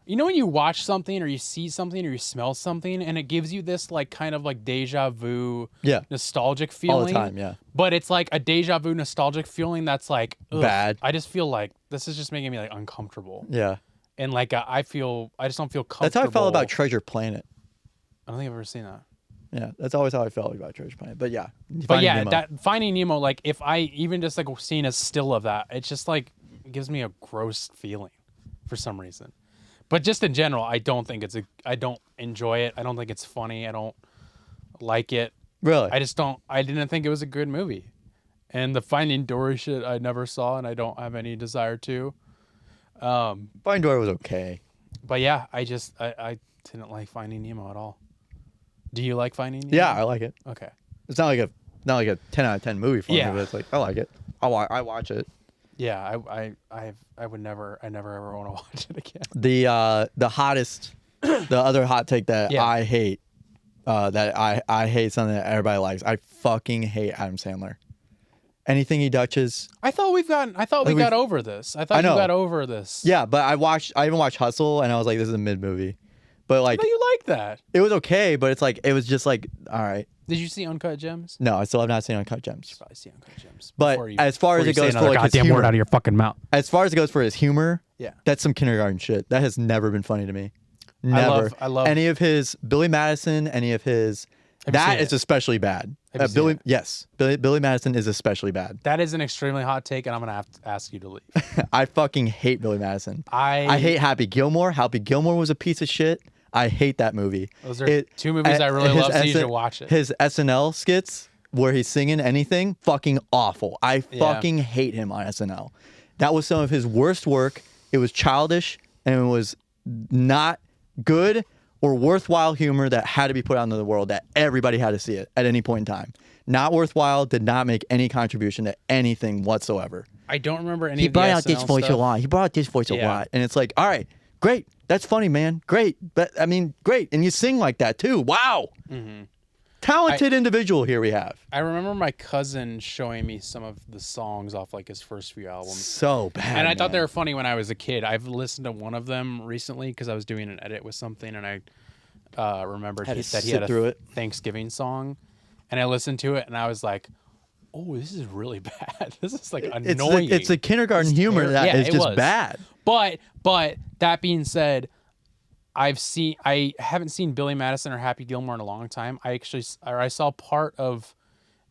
you know when you watch something or you see something or you smell something and it gives you this like kind of like deja vu nostalgic feeling all the time. Yeah. But it's like a deja vu nostalgic feeling that's like, ugh, bad. I just feel like this is just making me like uncomfortable. Yeah. And like I just don't feel comfortable. That's how I felt about Treasure Planet. I don't think I've ever seen that. Yeah, that's always how I felt about Treasure Planet. But yeah. Finding Nemo, like if I even just like seeing a still of that, it's just like it gives me a gross feeling for some reason. But just in general, I don't enjoy it. I don't think it's funny. I don't like it. Really? I didn't think it was a good movie. And the Finding Dory shit I never saw, and I don't have any desire to. Finding Dory was okay. But yeah, I didn't like Finding Nemo at all. Do you like Finding Nemo? Yeah, I like it. Okay. It's not like a 10 out of 10 movie for me, Yeah. but it's like I like it. I watch it. Yeah, I would never ever want to watch it again. The hottest, the other hot take that Yeah. I hate, that I hate something that everybody likes. I fucking hate Adam Sandler. Anything he touches. I thought we got over this. I thought you got over this. Yeah, but I even watched Hustle and I was like, this is a mid movie. But like, I thought you liked that. it was okay, but it's like it was just like, all right. Did you see Uncut Gems? No, I still have not seen Uncut Gems. Probably see Uncut Gems. But as far as it goes for like his goddamn humor, word out of your fucking mouth. as far as it goes for his humor, Yeah. that's some kindergarten shit. That has never been funny to me. Never. I love any of his Billy Madison, any of his Have you seen That is it? especially bad. Have you seen Billy, it? yes, Billy Madison is especially bad. That is an extremely hot take, and I'm gonna have to ask you to leave. I fucking hate Billy Madison. I hate Happy Gilmore. Happy Gilmore was a piece of shit. I hate that movie. Those are two movies I really love, so you should watch it. His SNL skits where he's singing anything, fucking awful. I fucking hate him on SNL. That was some of his worst work. It was childish and it was not good or worthwhile humor that had to be put out into the world that everybody had to see it at any point in time. Not worthwhile, did not make any contribution to anything whatsoever. I don't remember any He of the brought out this SNL voice a stuff. lot. He brought out this voice a lot. And it's like, all right, great. That's funny, man. Great. But I mean, great. And you sing like that too. Wow. Mm-hmm. Talented individual here we have. I remember my cousin showing me some of the songs off like his first few albums. So bad. And I thought they man. were funny when I was a kid. I've listened to one of them recently because I was doing an edit with something, and I remembered Had to that he sit had through a it. Thanksgiving song, and I listened to it, and I was like, "Oh, this is really bad. This is like annoying." It's the kindergarten humor that yeah, is it just was. bad. But that being said, I haven't seen Billy Madison or Happy Gilmore in a long time. I saw part of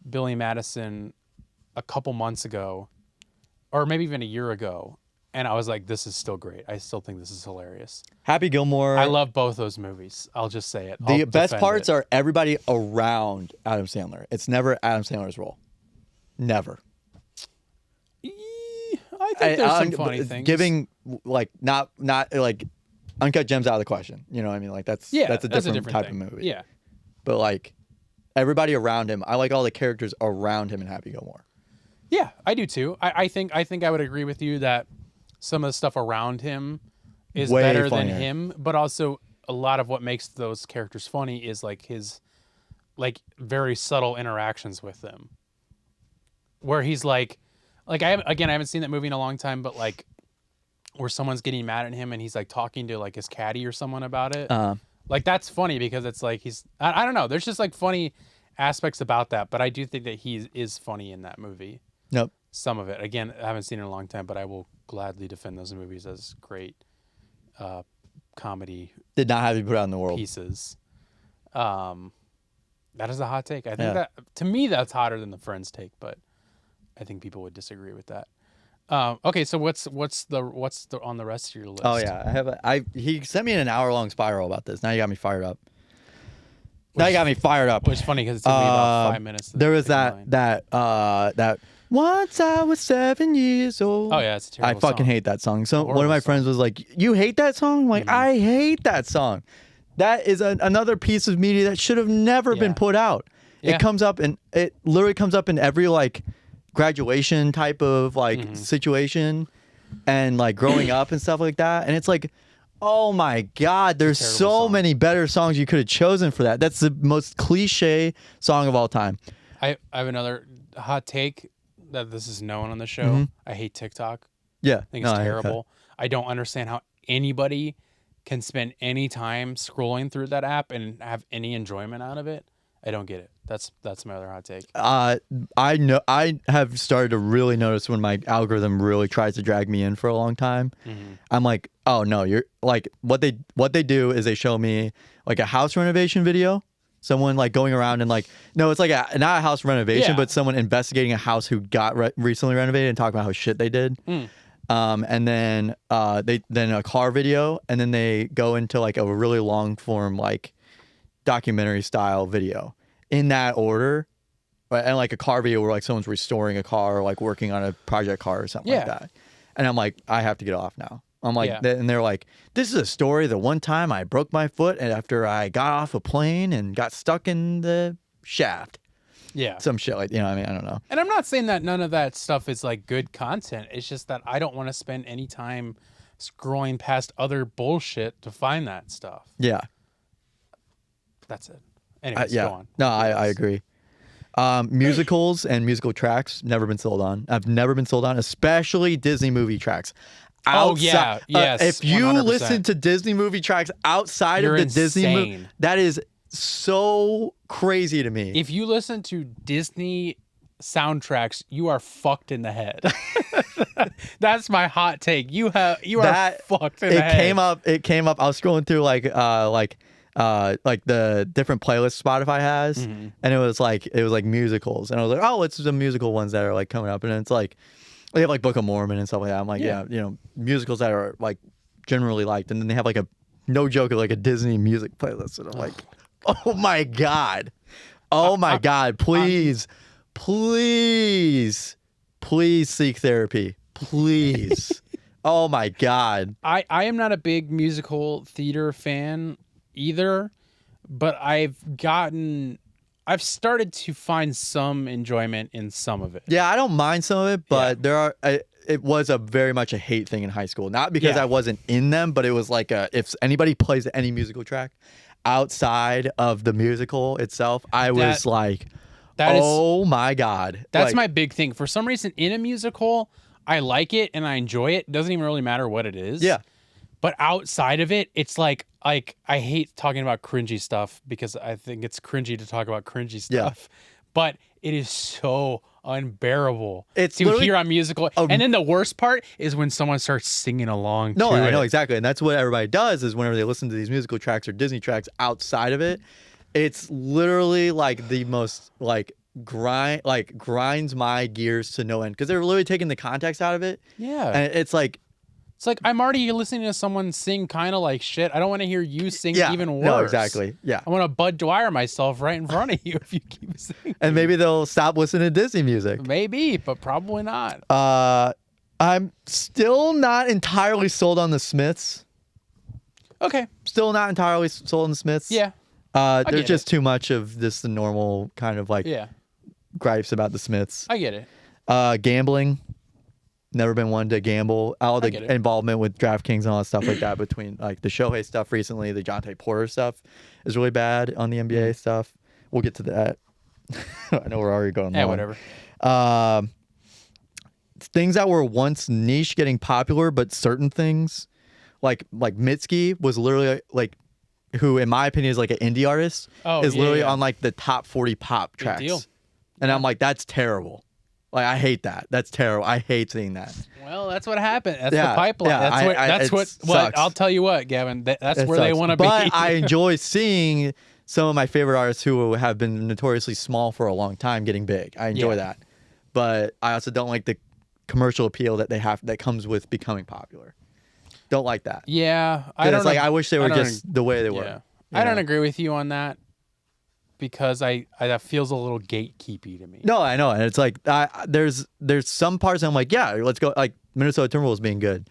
Billy Madison a couple months ago, or maybe even a year ago, and I was like, this is still great. I still think this is hilarious. Happy Gilmore. I love both those movies. I'll just say it. The I'll best defend parts it. are everybody around Adam Sandler. It's never Adam Sandler's role. Never. I think there's some funny things. Giving like not like Uncut Gems out of the question. You know what I mean? Like that's a different type thing. of movie. Yeah. But like everybody around him, I like all the characters around him in Happy Gilmore. Yeah, I do too. I think I would agree with you that some of the stuff around him is Way better funnier. than him, but also a lot of what makes those characters funny is like his like very subtle interactions with them. Where he's like I haven't seen that movie in a long time, but like where someone's getting mad at him and he's like talking to like his caddy or someone about it. Like that's funny because it's like I don't know. There's just like funny aspects about that, but I do think that he is funny in that movie. Nope. Some of it. Again, I haven't seen it in a long time, but I will gladly defend those movies as great comedy Did not have to be put out in the world. pieces. That is a hot take. I think Yeah. that to me that's hotter than the Friends take, but I think people would disagree with that. Okay, so what's the on the rest of your list? Oh yeah, he sent me an hour-long spiral about this. Now you got me fired up. Which is funny because it took me about 5 minutes. There was pick a line. that once I was 7 years old. Oh yeah, it's a I terrible fucking song. hate that song. So one Horrible of my song. friends was like, "You hate that song?" I'm like, I hate that song. That is another piece of media that should have never been Yeah. put out. Yeah. It comes up and it literally comes up in every like graduation type of like situation and like growing up and stuff like that. And it's like, oh my God, there's terrible so song. many better songs you could have chosen for that. That's the most cliche song of all time. I have another hot take that this is known on the show. Mm-hmm. I hate TikTok. Yeah. I think it's I hate that. terrible. I don't understand how anybody can spend any time scrolling through that app and have any enjoyment out of it. I don't get it. That's my other hot take. I know I have started to really notice when my algorithm really tries to drag me in for a long time. I'm like, oh no, you're like what they do is they show me like a house renovation video, someone like going around and like no, it's like not a house renovation, Yeah. but someone investigating a house who got recently renovated and talking about how shit they did. And then then a car video, and then they go into like a really long form like documentary style video in that order, and like a car video where like someone's restoring a car or like working on a project car or something like Yeah. that. And I'm like, I have to get off now. I'm like, Yeah. and they're like, this is a story. The one time I broke my foot and after I got off a plane and got stuck in the shaft, Yeah. some shit like, you know what I mean? I don't know. And I'm not saying that none of that stuff is like good content. It's just that I don't want to spend any time scrolling past other bullshit to find that stuff. Yeah. That's it. Anyways, Yeah. go on. No, I agree. Musicals and musical tracks, never been sold on. I've never been sold on, especially Disney movie tracks. Oh, yeah. Yes, if you 100%. listen to Disney movie tracks outside You're of the Disney movie, insane. that is so crazy to me. If you listen to Disney soundtracks, you are fucked in the head. That's my hot take. You are That- fucked in the head. It came up. I was scrolling through like like the different playlists Spotify has, Mm-hmm. and it was like musicals, and I was like, oh, it's the musical ones that are like coming up, and it's like they have like Book of Mormon and stuff like that. I'm like, yeah, musicals that are like generally liked, and then they have like a no joke like a Disney music playlist, and I'm like, oh my god, please seek therapy, please. Oh my god. I am not a big musical theater fan either, but I've started to find some enjoyment in some of it. Yeah, I don't mind some of it, but it was a very much a hate thing in high school. Not because I wasn't in them, but it was like if anybody plays any musical track outside of the musical itself, I was like, oh my god. That's like, my big thing. For some reason, in a musical, I like it and I enjoy it. It doesn't even really matter what it is. Yeah. But outside of it, it's like I hate talking about cringy stuff because I think it's cringy to talk about cringy stuff. But it is so unbearable to hear on musical. And then the worst part is when someone starts singing along. No, to I know it. exactly. And that's what everybody does is whenever they listen to these musical tracks or Disney tracks outside of it, it's literally like the most like grinds my gears to no end because they're literally taking the context out of it. Yeah. And it's like I'm already listening to someone sing kind of like shit. I don't want to hear you sing even worse. No, exactly. Yeah. I want to Bud Dwyer myself right in front of you if you keep singing. And maybe they'll stop listening to Disney music. Maybe, but probably not. I'm still not entirely sold on the Smiths. Okay. Still not entirely sold on the Smiths. Yeah. There's just too much of this the normal kind of like gripes about the Smiths. I get it. Gambling. Never been one to gamble. All I the involvement with DraftKings and all that stuff like that between like the Shohei stuff recently, the Jonte Porter stuff is really bad on the NBA stuff. We'll get to that. I know we're already going long. Yeah, whatever. Things that were once niche getting popular, but certain things like Mitski was literally like who in my opinion is like an indie artist is literally on like the top 40 pop tracks. Deal. And I'm like, that's terrible. Like I hate that. That's terrible. I hate seeing that. Well, that's what happened. That's the pipeline. Yeah, that's what I'll tell you what, Gavin. That's where they want to be. But I enjoy seeing some of my favorite artists who have been notoriously small for a long time getting big. I enjoy that. But I also don't like the commercial appeal that they have that comes with becoming popular. Don't like that. Yeah. I wish they were just the way they were. Yeah. I don't agree with you on that. Because that feels a little gatekeepy to me. No, I know, and it's like there's some parts I'm like, yeah, let's go. Like Minnesota Timberwolves being good,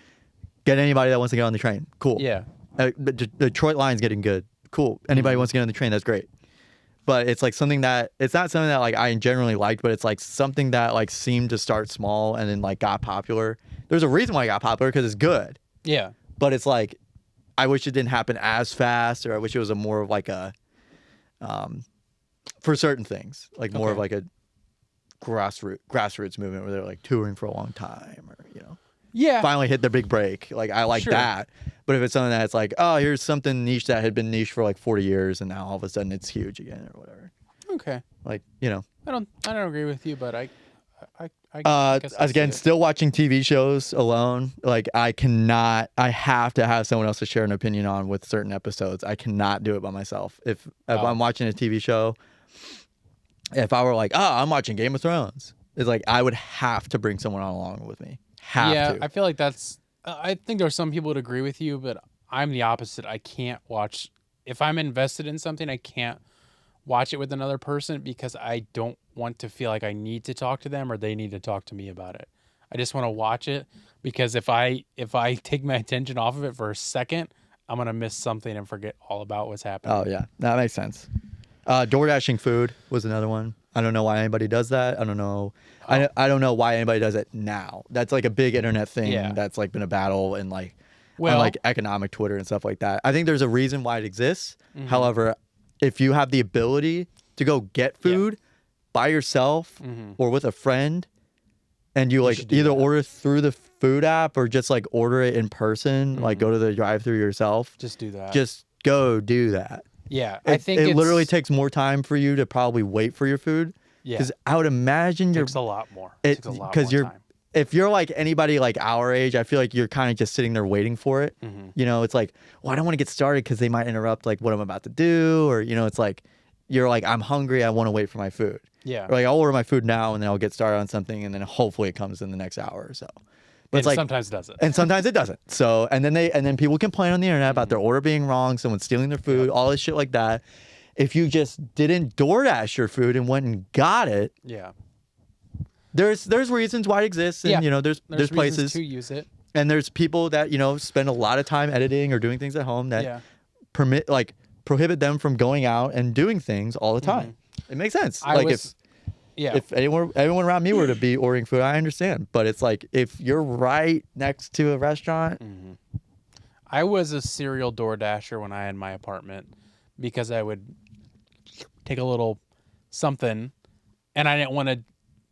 get anybody that wants to get on the train, cool. Yeah, the Detroit Lions getting good, cool. Anybody wants to get on the train, that's great. But it's like something that it's not something that like I generally liked, but it's like something that like seemed to start small and then like got popular. There's a reason why it got popular because it's good. Yeah, but it's like I wish it didn't happen as fast, or I wish it was a more of like a for certain things, like more of like a grassroots movement where they're like touring for a long time, or finally hit their big break. Like I like that. But if it's something that's like, oh, here's something niche that had been niche for like 40 years, and now all of a sudden it's huge again or whatever. Okay. Like I don't agree with you, but I guess again, still watching TV shows alone. Like I have to have someone else to share an opinion on with certain episodes. I cannot do it by myself. If I'm watching a TV show, if I were like, oh, I'm watching Game of Thrones, it's like I would have to bring someone on along with me. Have to. I feel like that's. I think there's some people that agree with you, but I'm the opposite. I can't watch if I'm invested in something. I can't watch it with another person because I don't want to feel like I need to talk to them or they need to talk to me about it. I just want to watch it because if I take my attention off of it for a second, I'm gonna miss something and forget all about what's happening. Oh yeah, that makes sense. DoorDashing food was another one. I don't know why anybody does that. I don't know. I don't know why anybody does it now. That's like a big internet thing. Yeah. That's like been a battle and like on like economic Twitter and stuff like that. I think there's a reason why it exists. Mm-hmm. However, if you have the ability to go get food by yourself or with a friend, and you like either order through the food app or just like order it in person, like go to the drive-through yourself. Just do that. Just go do that. Yeah, I think it literally takes more time for you to probably wait for your food. Yeah, because I would imagine it takes a lot more. It takes a lot more time. if you're like anybody like our age, I feel like you're kind of just sitting there waiting for it. You know, it's like, well, I don't want to get started because they might interrupt like what I'm about to do, or you know, it's like you're like, I'm hungry, I want to wait for my food. Yeah. Or like I'll order my food now and then I'll get started on something and then hopefully it comes in the next hour or so. But And it's like sometimes it doesn't. and sometimes it doesn't. So and then people complain on the internet about their order being wrong, someone stealing their food, all this shit like that. If you just didn't DoorDash your food and went and got it, Yeah. there's reasons why it exists, and you know there's reasons places to use it. and there's people that you know spend a lot of time editing or doing things at home that prohibit them from going out and doing things all the time. It makes sense. If everyone around me were to be ordering food, I understand. But it's like if you're right next to a restaurant. I was a serial DoorDasher when I had my apartment because I would take a little something and I didn't want to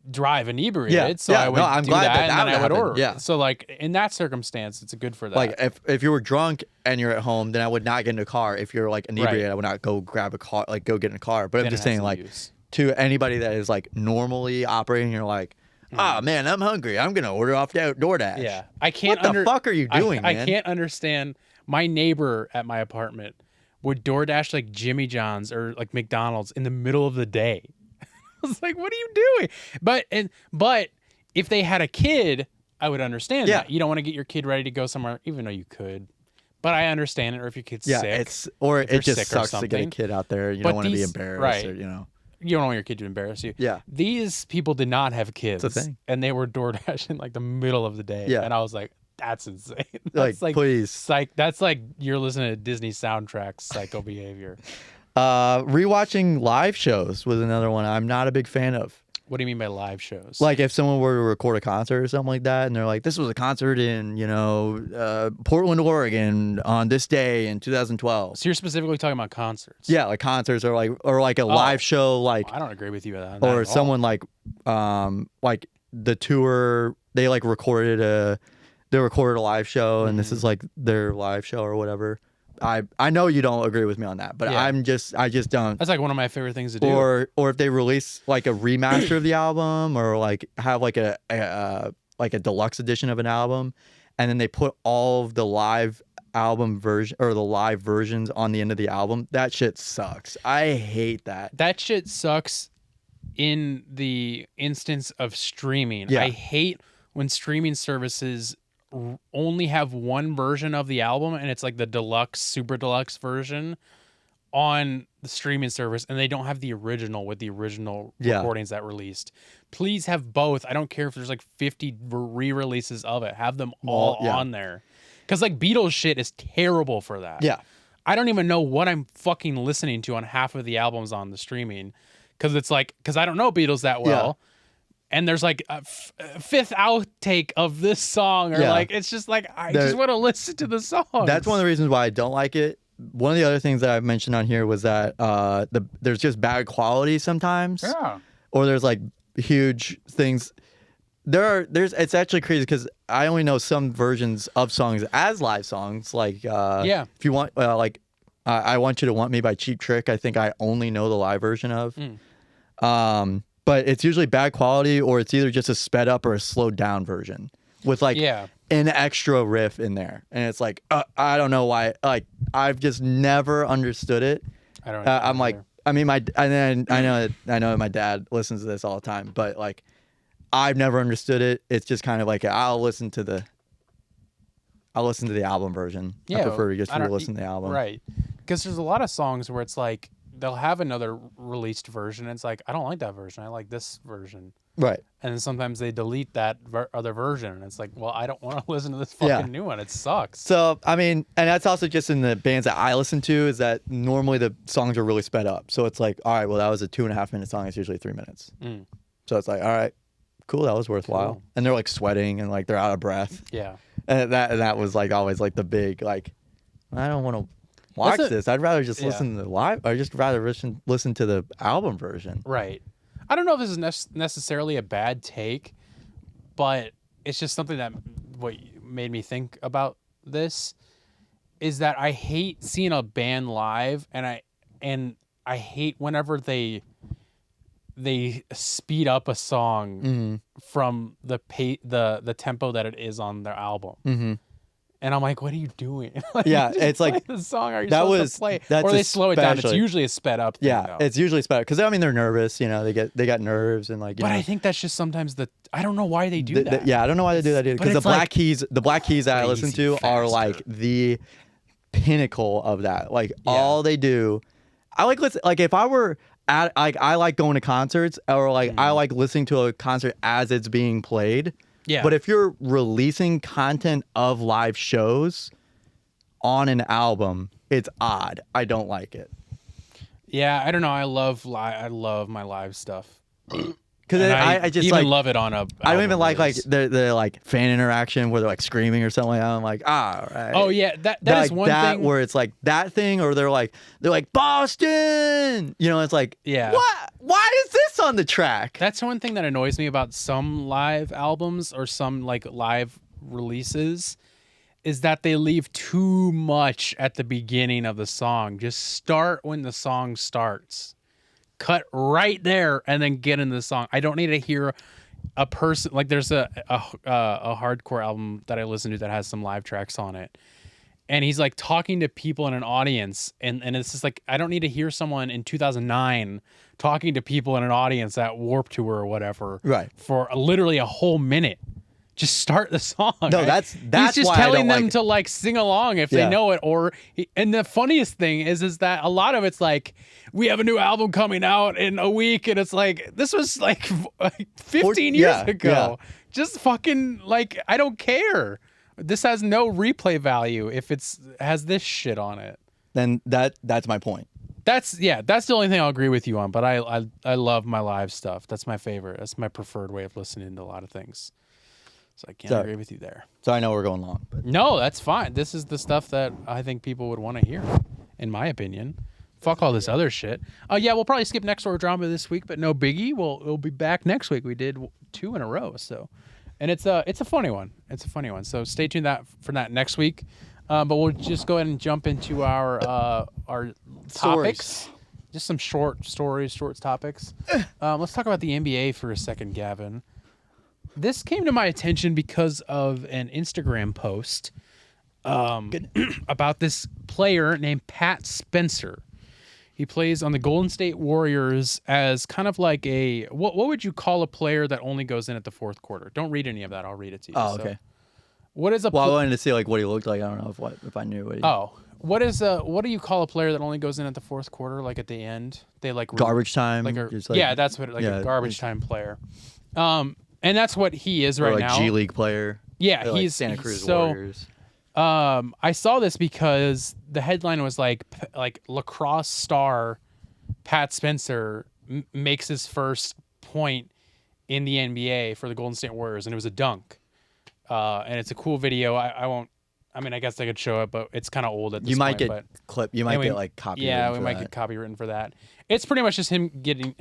drive inebriated. So I would I'm do glad that and then I would happened. order. Yeah. So like in that circumstance, it's good for that. Like if you were drunk and you're at home, then I would not get in a car. If you're like inebriated, I would not go grab a car, like go get in a car. But Then I'm just it has saying no like use. to anybody that is like normally operating, you're like, oh man, I'm hungry. I'm gonna order off DoorDash. Yeah. I can't What the fuck are you doing, I man? can't understand. My neighbor at my apartment would DoorDash like Jimmy John's or like McDonald's in the middle of the day. I was like, what are you doing? But if they had a kid, I would understand that. You don't want to get your kid ready to go somewhere, even though you could. But I understand it, or if your kid's sick. It just sick or sucks to get a something. kid out there. You But don't want to be these- embarrassed, right. or you know. You don't want your kid to embarrass you. Yeah. These people did not have kids. It's a thing. And they were DoorDashing like the middle of the day. Yeah. And I was like, that's insane. Like, That's please. That's like you're listening to Disney soundtracks, psycho behavior. Rewatching live shows was another one I'm not a big fan of. What do you mean by live shows? Like if someone were to record a concert or something like that, and they're like, "This was a concert in Portland, Oregon, on this day in 2012." So you're specifically talking about concerts. Yeah, like concerts or like a live show, like I don't agree with you on that. or at all. someone like the tour. They like recorded a live show, and this is like their live show or whatever. I know you don't agree with me on that, but Yeah. I just don't. That's like one of my favorite things to do. Or if they release like a remaster of the album, or like have like a deluxe edition of an album, and then they put all of the live album version or the live versions on the end of the album, that shit sucks. I hate that. That shit sucks in the instance of streaming. Yeah. I hate when streaming services only have one version of the album and it's like the deluxe, super deluxe version on the streaming service, and they don't have the original with the original recordings that released. Please have both. I don't care if there's like 50 re-releases of it. Have them all on there. Because like Beatles shit is terrible for that. Yeah. I don't even know what I'm fucking listening to on half of the albums on the streaming. Because it's like, because I don't know Beatles that well. And there's like a fifth outtake of this song, or like, it's just like, I just want to listen to the song. That's one of the reasons why I don't like it. One of the other things that I mentioned on here was that there's just bad quality sometimes. Yeah. Or there's like huge things. It's actually crazy because I only know some versions of songs as live songs. Like, if you want, I Want You to Want Me by Cheap Trick, I think I only know the live version of. But it's usually bad quality, or it's either just a sped up or a slowed down version with like an extra riff in there. And it's like, I don't know why. Like, I've just never understood it. I don't I'm like, I mean, I know that my dad listens to this all the time, but like, I've never understood it. It's just kind of like I'll listen to the album version. I prefer to just re-listen to the album. Right. Because there's a lot of songs where it's like they'll have another released version. And it's like, I don't like that version. I like this version. Right. And then sometimes they delete that other version. And it's like, well, I don't want to listen to this fucking new one. It sucks. So, I mean, and that's also just in the bands that I listen to, is that normally the songs are really sped up. So it's like, all right, well, that was a 2.5 minute song. It's usually 3 minutes. So it's like, all right, cool. That was worthwhile. Cool. And they're like sweating and like they're out of breath. Yeah. And that was like always like the big, like, I don't want to watch this. I'd rather just listen to the live, or just rather listen to the album version. Right. I don't know if this is necessarily a bad take, but it's just something that what made me think about this is that I hate seeing a band live, and I hate whenever they they speed up a song from the tempo that it is on their album. Mm-hmm. And I'm like, what are you doing? Like, Yeah, just it's play like the song. Are you that supposed was to play? that's Or they slow it down. It's especially- usually a sped up thing, Yeah, though. it's usually better because I mean they're nervous. You know, they got nerves and like. You But know, I think that's just sometimes I don't know why they do that. yeah, I don't know why they do that either. But Because the it's like Black Keys that I listen crazy to are faster. like the pinnacle of that. Like all they do, I like listen. Like if I were at like I like going to concerts or like I like listening to a concert as it's being played. Yeah. But if you're releasing content of live shows on an album, it's odd. I don't like it. Yeah, I don't know. I love my live stuff. Because And I just even like love it on a. I don't even album like release. the like fan interaction where they're like screaming or something like that. I'm like, all right. Oh yeah, that is like one that thing. where it's like that thing, or they're like Boston. You know, it's like Yeah. What? Why is this on the track? That's one thing that annoys me about some live albums or some like live releases is that they leave too much at the beginning of the song. Just start when the song starts. Cut right there and then get into the song. I don't need to hear a person like there's a hardcore album that I listen to that has some live tracks on it. And he's like talking to people in an audience and it's just like I don't need to hear someone in 2009 talking to people in an audience at Warped Tour or whatever Right. for literally a whole minute. Just start the song. No, right? that's He's just why I telling don't them like to like sing along if Yeah. they know it. And the funniest thing is that a lot of it's like we have a new album coming out in a week, and it's like this was like 15 years yeah, ago. Just fucking like I don't care. This has no replay value if has this shit on it. Then that's my point. That's the only thing I'll agree with you on. But I love my live stuff. That's my favorite. That's my preferred way of listening to a lot of things. So I can't Sorry. agree with you there. So I know we're going long, but No, that's fine. This is the stuff that I think people would want to hear, in my opinion. Fuck all this other shit. Yeah, we'll probably skip next door drama this week, but no biggie. We'll be back next week. We did 2 in a row, so, and it's a funny one. It's a funny one. So stay tuned for that next week. But we'll just go ahead and jump into our topics. Just some short stories, short topics. Let's talk about the NBA for a second, Gavin. This came to my attention because of an Instagram post about this player named Pat Spencer. He plays on the Golden State Warriors as kind of like what would you call a player that only goes in at the fourth quarter? Don't read any of that. I'll read it to you. oh, So, okay. what is a Well, I wanted to see like what he looked like. I don't know if I knew what he what do you call a player that only goes in at the fourth quarter, like at the end? They like garbage time. like just like, yeah, that's what yeah, a garbage time player. And that's what he is or right like now. G League player. Yeah, Or, like he's Santa Cruz so, Warriors. I saw this because the headline was like lacrosse star Pat Spencer makes his first point in the NBA for the Golden State Warriors, and it was a dunk. And it's a cool video. I guess I could show it, but it's kind of old at this You might point. get clip. You might and we- get like copyrighted. Yeah, we for might that. get copywritten for that. It's pretty much just him getting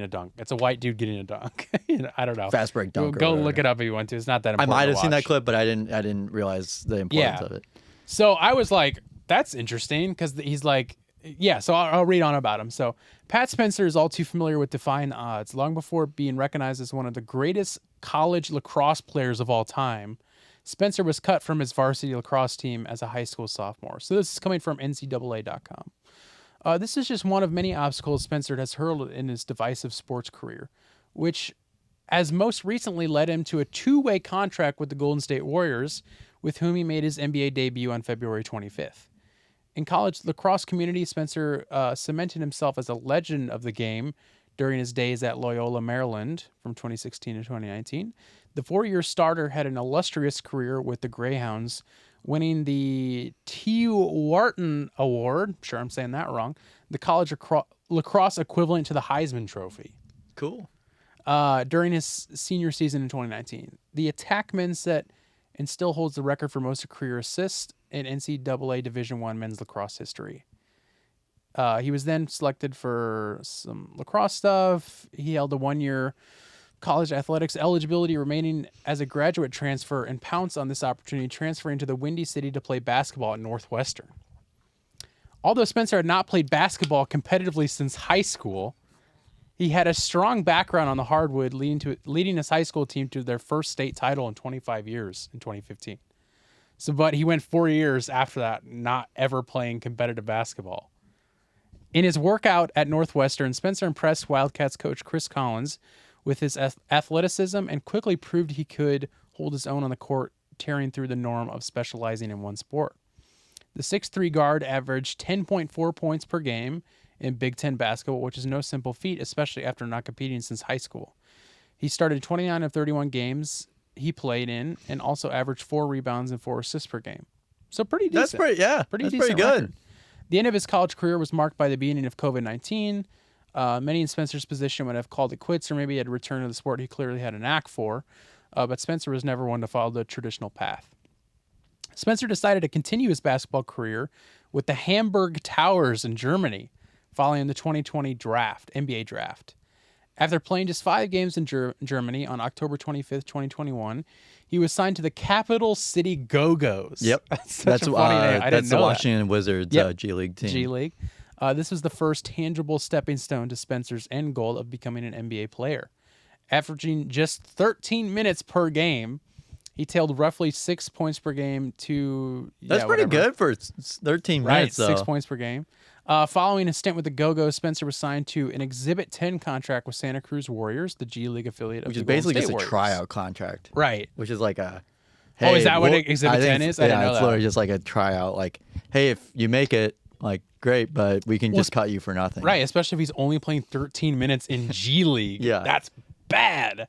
a dunk. It's a white dude getting a dunk. I don't know. Fast break dunk. or Go whatever. look it up if you want to. It's not that I important. might to have seen that watch. clip, but I didn't realize the importance Yeah. of it. So I was like, that's interesting because he's like, yeah. So I'll read on about him. So Pat Spencer is all too familiar with defying odds. Long before being recognized as one of the greatest college lacrosse players of all time, Spencer was cut from his varsity lacrosse team as a high school sophomore. So this is coming from NCAA.com. This is just one of many obstacles Spencer has hurled in his divisive sports career, which has most recently led him to a 2-way contract with the Golden State Warriors, with whom he made his NBA debut on February 25th. In college lacrosse community, Spencer cemented himself as a legend of the game during his days at Loyola, Maryland from 2016 to 2019. The 4-year starter had an illustrious career with the Greyhounds, winning the T. Wharton Award, sure I'm saying that wrong, the college lacrosse equivalent to the Heisman Trophy. Cool. During his senior season in 2019. The attackman set and still holds the record for most career assists in NCAA Division I men's lacrosse history. He was then selected for some lacrosse stuff. He held a 1-year college athletics eligibility, remaining as a graduate transfer, and pounced on this opportunity, transferring to the Windy City to play basketball at Northwestern. Although Spencer had not played basketball competitively since high school, He had a strong background on the hardwood, leading his high school team to their first state title in 25 years in 2015. But he went 4 years after that not ever playing competitive basketball. In his workout at Northwestern, Spencer impressed Wildcats coach Chris Collins with his athleticism and quickly proved he could hold his own on the court, tearing through the norm of specializing in one sport. The 6'3" guard averaged 10.4 points per game in Big Ten basketball, which is no simple feat, especially after not competing since high school. He started 29 of 31 games he played in and also averaged 4 rebounds and 4 assists per game. So pretty decent. That's pretty good. Record. The end of his college career was marked by the beginning of COVID-19. Many in Spencer's position would have called it quits or maybe had returned to the sport he clearly had a knack for, but Spencer was never one to follow the traditional path. Spencer decided to continue his basketball career with the Hamburg Towers in Germany following the 2020 NBA draft. After playing just 5 games in Germany on October 25th, 2021, he was signed to the Capital City Go-Go's. Yep. That's a funny name. I didn't know the that. Washington Wizards G League team. G League. This was the first tangible stepping stone to Spencer's end goal of becoming an NBA player. Averaging just 13 minutes per game, he tailed roughly 6 points per game to... That's pretty good for 13 minutes, though. 6 points per game. Following a stint with the Go-Go, Spencer was signed to an Exhibit 10 contract with Santa Cruz Warriors, the G League affiliate of Which the is basically Golden just State a Warriors. tryout contract. Right. Which is like a... Oh, is that what Exhibit 10 is? I didn't know it's that. literally just like a tryout. Like, hey, if you make it, like, great, but we can just cut you for nothing. Right, especially if he's only playing 13 minutes in G League. Yeah. That's bad.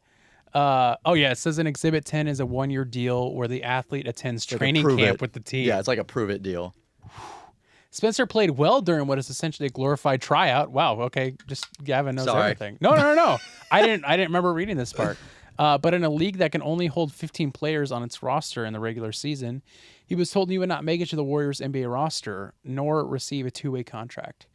It says an Exhibit 10 is a 1-year deal where the athlete attends training camp with the team. Yeah, it's like a prove it deal. Spencer played well during what is essentially a glorified tryout. Wow, okay, just Gavin knows Sorry. everything. No. I didn't remember reading this part. But in a league that can only hold 15 players on its roster in the regular season, he was told he would not make it to the Warriors NBA roster, nor receive a 2-way contract.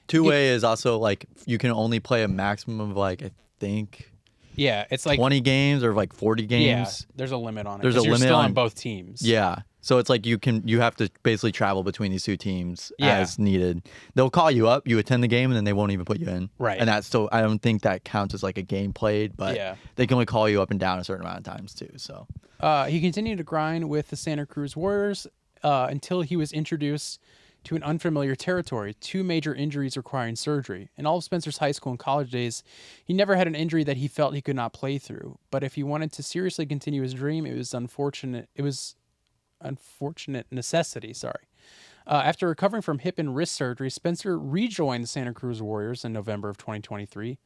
Two-way is also like you can only play a maximum of like I think Yeah, it's like 20 games or like 40 games. Yeah, there's a limit on it. There's a 'cause you're limit still on both teams. Yeah. So it's like you have to basically travel between these two teams Yeah. as needed. They'll call you up, you attend the game, and then they won't even put you in. Right. And that's still I don't think that counts as like a game played, but Yeah. they can only call you up and down a certain amount of times too. So He continued to grind with the Santa Cruz Warriors until he was introduced to an unfamiliar territory, 2 major injuries requiring surgery. In all of Spencer's high school and college days, he never had an injury that he felt he could not play through. But if he wanted to seriously continue his dream, it was unfortunate necessity. After recovering from hip and wrist surgery, Spencer rejoined the Santa Cruz Warriors in November of 2023.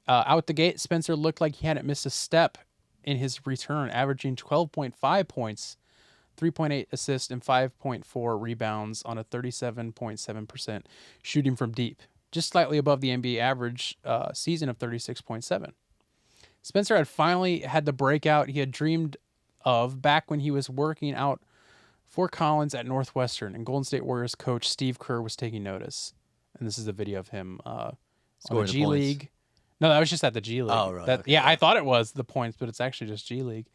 Out the gate, Spencer looked like he hadn't missed a step in his return, averaging 12.5 points, 3.8 assists, and 5.4 rebounds on a 37.7% shooting from deep, just slightly above the NBA average season of 36.7. Spencer had finally had the breakout he had dreamed of back when he was working out for Collins at Northwestern, and Golden State Warriors coach Steve Kerr was taking notice. And this is a video of him on the G League. No, that was just at the G League. Oh, right. Okay. Yeah, I thought it was the points, but it's actually just G League.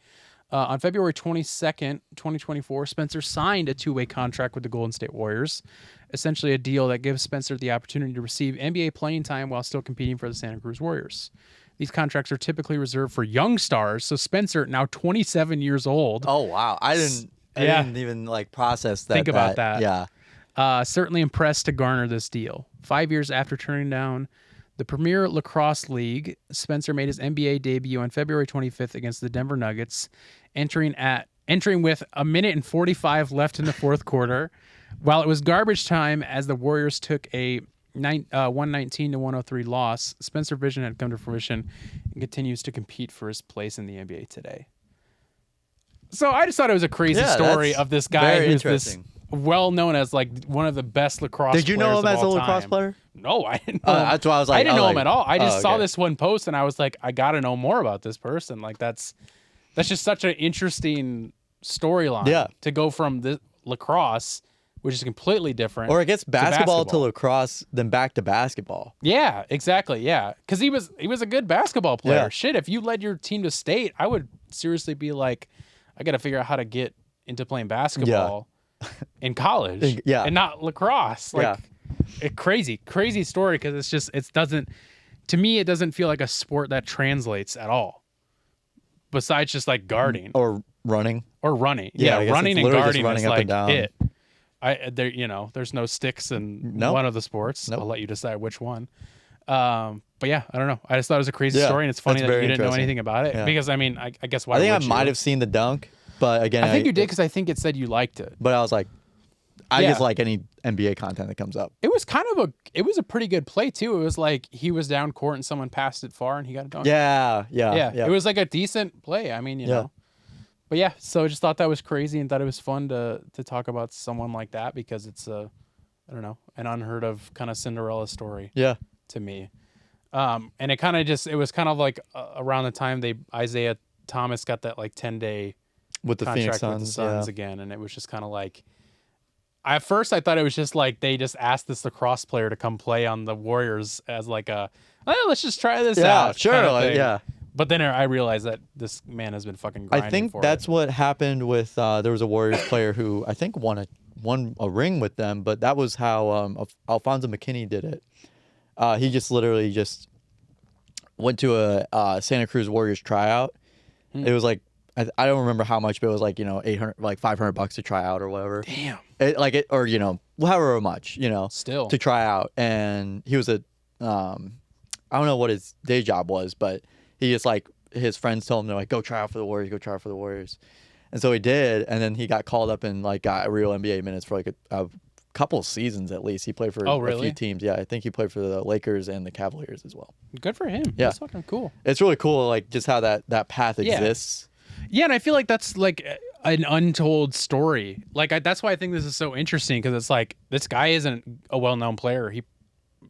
On February 22nd, 2024, Spencer signed a 2-way contract with the Golden State Warriors, essentially a deal that gives Spencer the opportunity to receive NBA playing time while still competing for the Santa Cruz Warriors. These contracts are typically reserved for young stars, so Spencer, now 27 years old. Oh wow, I didn't even like process that. Think about that. Yeah, certainly impressed to garner this deal. 5 years after turning down the Premier Lacrosse League, Spencer made his NBA debut on February 25th against the Denver Nuggets, entering with a minute and 45 left in the fourth quarter, while it was garbage time as the Warriors took a 119-103 loss. Spencer vision had come to fruition and continues to compete for his place in the NBA today. So I just thought it was a crazy story of this guy who's this well known as like one of the best lacrosse players. Did you know him as a lacrosse time. player? No, I didn't know him. That's why I was like, I didn't know him like, at all. I just saw okay. this one post and I was like, I got to know more about this person. Like that's just such an interesting storyline. Yeah. To go from the lacrosse, which is completely different. Or it gets basketball to lacrosse, then back to basketball. Yeah, exactly. Yeah, because he was a good basketball player. Yeah. Shit, if you led your team to state, I would seriously be like, I got to figure out how to get into playing basketball in college. Yeah. And not lacrosse. Like, crazy story because it to me, it doesn't feel like a sport that translates at all. Besides just like guarding or running. running. Yeah, I guess running it's and literally just guarding running is up like and down. it. There's no sticks in Nope. one of the sports. Nope. I'll let you decide which one. But yeah, I don't know. I just thought it was a crazy Yeah, story, and it's funny that's that you very didn't know interesting. anything about it. Yeah. Because I mean, I guess why I think I would might you? have seen the dunk, but again, I think you did because I think it said you liked it. But I was like, I Yeah. just like any NBA content that comes up. It was it was a pretty good play too. It was like he was down court and someone passed it far and he got a dunk. Yeah. It was like a decent play. I mean, you know. But yeah, so I just thought that was crazy and thought it was fun to talk about someone like that because it's I don't know, an unheard of kind of Cinderella story Yeah. to me. And it was kind of like around the time Isaiah Thomas got that like 10-day With the Phoenix contract with the Suns. Suns again, and it was just kind of like. At first, I thought it was just like they just asked this lacrosse player to come play on the Warriors as like let's just try this Yeah, out. sure. kind of Like, thing. yeah. But then I realized that this man has been fucking grinding I think for that's it. what happened with there was a Warriors player who I think won a ring with them, but that was how Alfonso McKinney did it. He just literally just went to a Santa Cruz Warriors tryout. It was like I don't remember how much, but it was like 800, like $500 to try out or whatever. Damn. Or however much Still. to try out, and he was I don't know what his day job was, but he just like his friends told him they're like go try out for the Warriors, and so he did, and then he got called up and like got real NBA minutes for like a couple seasons at least. He played for a really? few teams. Yeah, I think he played for the Lakers and the Cavaliers as well. Good for him. Yeah. That's fucking cool. It's really cool, like just how that path Yeah. exists. Yeah, and I feel like that's like an untold story. Like that's why I think this is so interesting because it's like this guy isn't a well-known player. He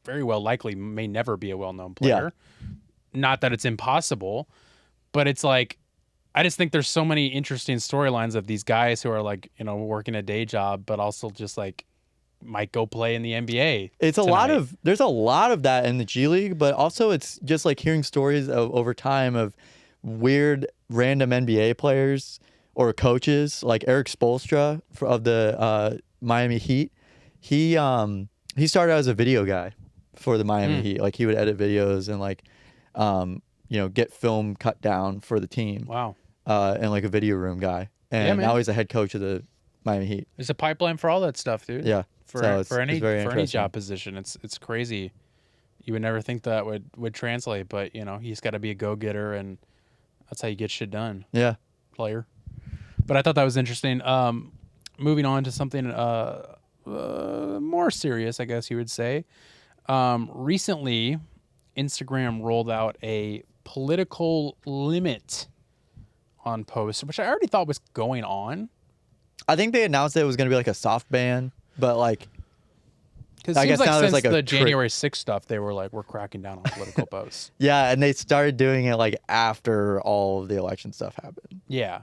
very well likely may never be a well-known player. Not that it's impossible, but it's like I just think there's so many interesting storylines of these guys who are like working a day job, but also just like might go play in the NBA. There's a lot of that in the G League, but also it's just like hearing stories over time of weird random NBA players or coaches like Eric Spoelstra of the Miami Heat. He started out as a video guy for the Miami Heat. Like he would edit videos and like get film cut down for the team. Wow. And like a video room guy. And man. now he's a head coach of the Miami Heat. There's a pipeline for all that stuff, dude. Yeah. For So it's any very for any interesting. job position, it's crazy. You would never think that would translate, but he's got to be a go-getter, and that's how you get shit done, Yeah. player. But I thought that was interesting. Moving on to something more serious, I guess you would say. Recently, Instagram rolled out a political limit on posts, which I already thought was going on. I think they announced that it was going to be like a soft ban, but like Because I it seems guess now like there's since like a the January 6th stuff, they were like, we're cracking down on political posts. yeah, and they started doing it like after all of the election stuff happened. Yeah.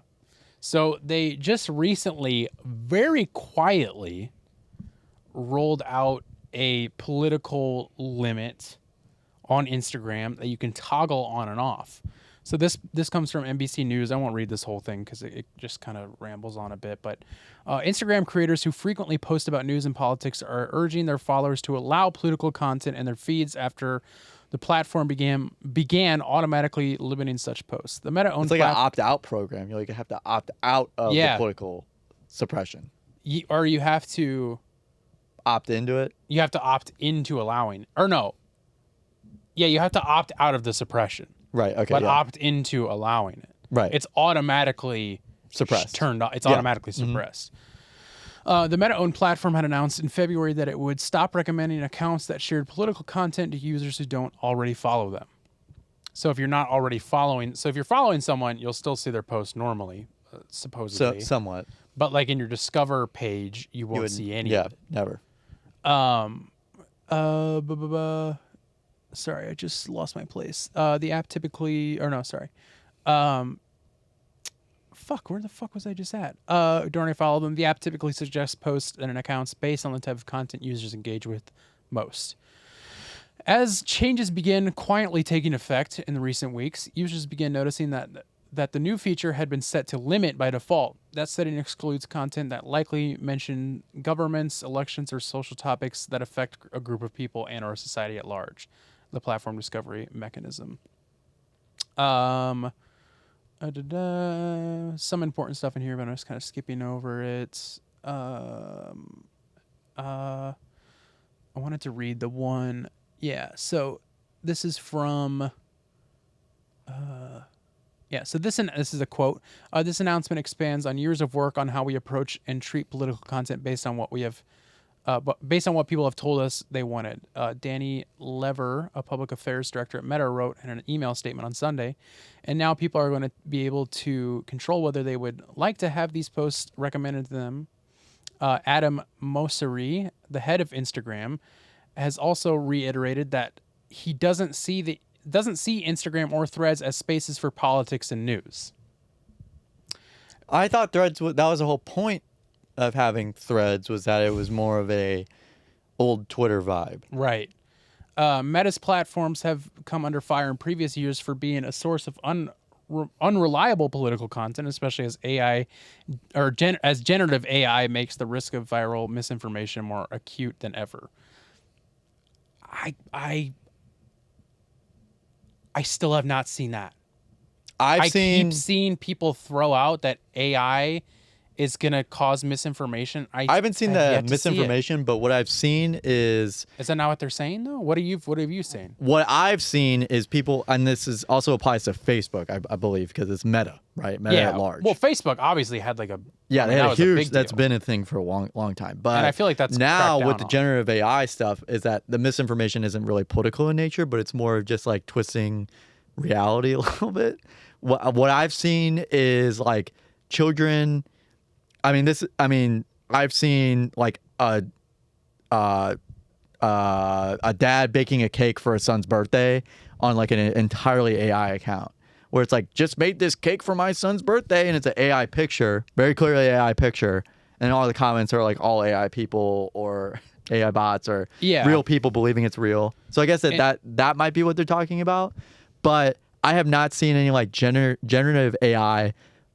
So they just recently, very quietly, rolled out a political limit on Instagram that you can toggle on and off. So this comes from NBC News. I won't read this whole thing because it just kind of rambles on a bit. But Instagram creators who frequently post about news and politics are urging their followers to allow political content in their feeds after the platform began automatically limiting such posts. The Meta-owned It's like an opt-out program. You like have to opt out of the political suppression. or you have to Opt into it. you have to opt into allowing, or no. Yeah, you have to opt out of the suppression, Right. Okay. but yeah. opt into allowing it. Right. It's automatically Suppressed. turned off. It's Yeah. automatically suppressed. The Meta-owned platform had announced in February that it would stop recommending accounts that shared political content to users who don't already follow them. So if you're not already following, if you're following someone, you'll still see their post normally, supposedly. Somewhat. But like in your Discover page, you won't see any Yeah. of it. Never. Sorry, I just lost my place. The app typically, or no, sorry. Where the fuck was I just at? During I follow them, the app typically suggests posts and accounts based on the type of content users engage with most. As changes begin quietly taking effect in the recent weeks, users began noticing that the new feature had been set to limit by default. That setting excludes content that likely mention governments, elections, or social topics that affect a group of people and or society at large. the platform discovery mechanism. Some important stuff in here, but I'm just kind of skipping over it. I wanted to read the one. Yeah, so this is from... so this is a quote. This announcement expands on years of work on how we approach and treat political content based on what we have... based on what people have told us they wanted. Danny Lever, a public affairs director at Meta, wrote in an email statement on Sunday, and now people are going to be able to control whether they would like to have these posts recommended to them. Adam Mosseri, the head of Instagram, has also reiterated that he doesn't see Instagram or Threads as spaces for politics and news. I thought Threads that was the whole point of having Threads, was that it was more of a old Twitter vibe. Right. Meta's platforms have come under fire in previous years for being a source of unreliable political content, especially as as generative AI makes the risk of viral misinformation more acute than ever. I still have not seen that. I keep seeing people throw out that AI is going to cause misinformation. I haven't seen the misinformation, but what I've seen is... Is that not what they're saying, though? What have you seen? What I've seen is people, and this is also applies to Facebook, I believe, because it's Meta, right? Meta at large. Well, Facebook obviously had like a... Yeah, they had a huge... That's been a thing for a long time. But and I feel like that's now with the generative AI stuff is that the misinformation isn't really political in nature, but it's more of just like twisting reality a little bit. What I've seen is like children... I've seen like a dad baking a cake for his son's birthday on like an entirely AI account, where it's like, just made this cake for my son's birthday, and it's an AI picture, very clearly AI picture, and all the comments are like all AI people or AI bots or real people believing it's real. So I guess that might be what they're talking about, but I have not seen any like generative AI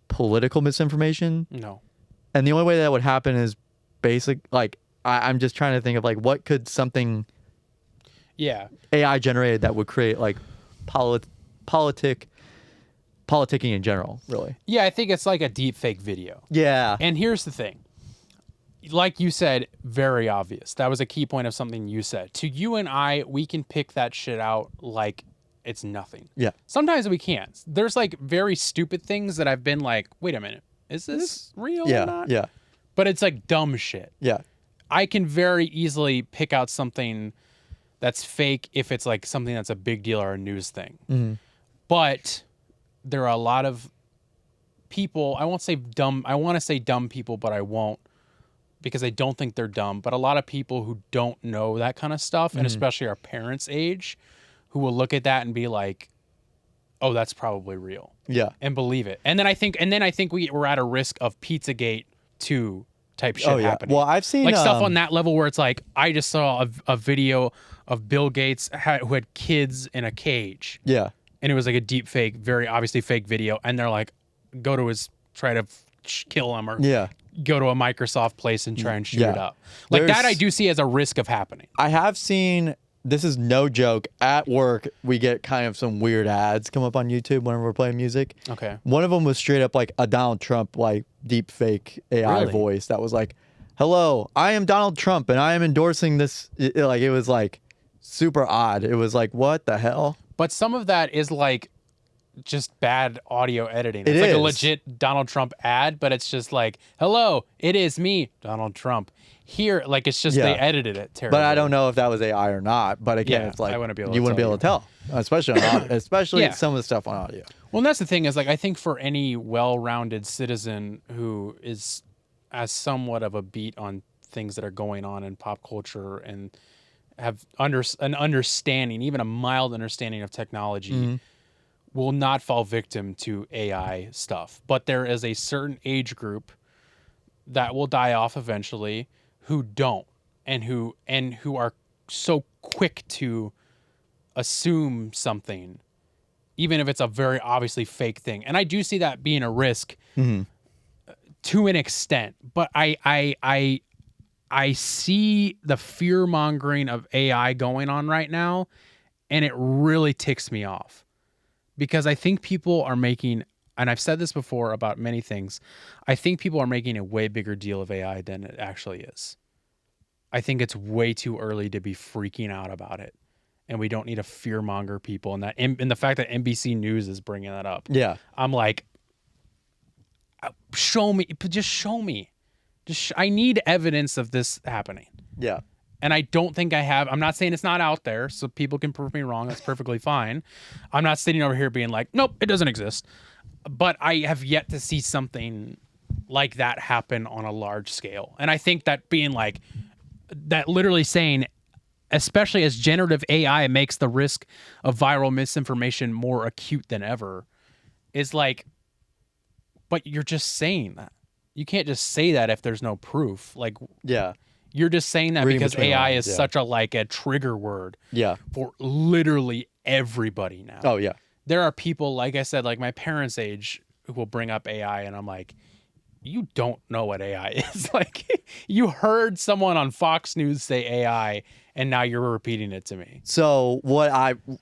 political misinformation. No. And the only way that would happen is I'm just trying to think of like, what could something AI generated that would create like politicking in general, really. Yeah, I think it's like a deep fake video. Yeah. And here's the thing. Like you said, very obvious. That was a key point of something you said. To you and I, we can pick that shit out like it's nothing. Yeah. Sometimes we can't. There's like very stupid things that I've been like, wait a minute. Is this real or not? Yeah. But it's like dumb shit. Yeah. I can very easily pick out something that's fake if it's like something that's a big deal or a news thing. Mm-hmm. But there are a lot of people, I won't say dumb, I want to say dumb people, but I won't, because I don't think they're dumb, but a lot of people who don't know that kind of stuff, and especially our parents' age, who will look at that and be like, oh, that's probably real. Yeah. And believe it. And then I think we're at a risk of Pizzagate 2 type shit happening. Well, I've seen like stuff on that level where it's like, I just saw a video of Bill Gates who had kids in a cage. Yeah. And it was like a deep fake, very obviously fake video. And they're like, try to kill him or go to a Microsoft place and try and shoot it up. Like that I do see as a risk of happening. I have seen... This is no joke. At work, we get kind of some weird ads come up on YouTube whenever we're playing music. Okay. One of them was straight up like a Donald Trump, like deep fake AI voice that was like, "Hello, I am Donald Trump and I am endorsing this." It was like super odd. It was like, what the hell? But some of that is like just bad audio editing. It's like a legit Donald Trump ad, but it's just like, "Hello, it is me, Donald Trump." Here, like it's just they edited it terribly. But I don't know if that was AI or not. But again, it's like you wouldn't be able to tell, especially on audio, especially some of the stuff on audio. Well, and that's the thing is like I think for any well-rounded citizen who is as somewhat of a beat on things that are going on in pop culture and have an understanding, even a mild understanding of technology, will not fall victim to AI stuff. But there is a certain age group that will die off eventually who don't and who are so quick to assume something, even if it's a very obviously fake thing. And I do see that being a risk to an extent, but I see the fear mongering of AI going on right now, And it really ticks me off because I think people are making, and I've said this before about many things, I think people are making a way bigger deal of AI than it actually is. I think it's way too early to be freaking out about it. And we don't need to fearmonger people. And the fact that NBC News is bringing that up. Yeah. I'm like, show me. I need evidence of this happening. Yeah. And I don't think I have. I'm not saying it's not out there, so people can prove me wrong. That's perfectly fine. I'm not sitting over here being like, nope, it doesn't exist. But I have yet to see something like that happen on a large scale. And I think that being like, that literally saying, especially as generative AI makes the risk of viral misinformation more acute than ever, is like, but you're just saying that. You can't just say that if there's no proof. Like, Yeah. you're just saying that Reading because between the AI lines, is yeah. such a trigger word Yeah. for literally everybody now. Oh, yeah. There are people, like I said, like my parents' age, who will bring up AI, and I'm like, you don't know what AI is. Like, you heard someone on Fox News say AI, and now you're repeating it to me. So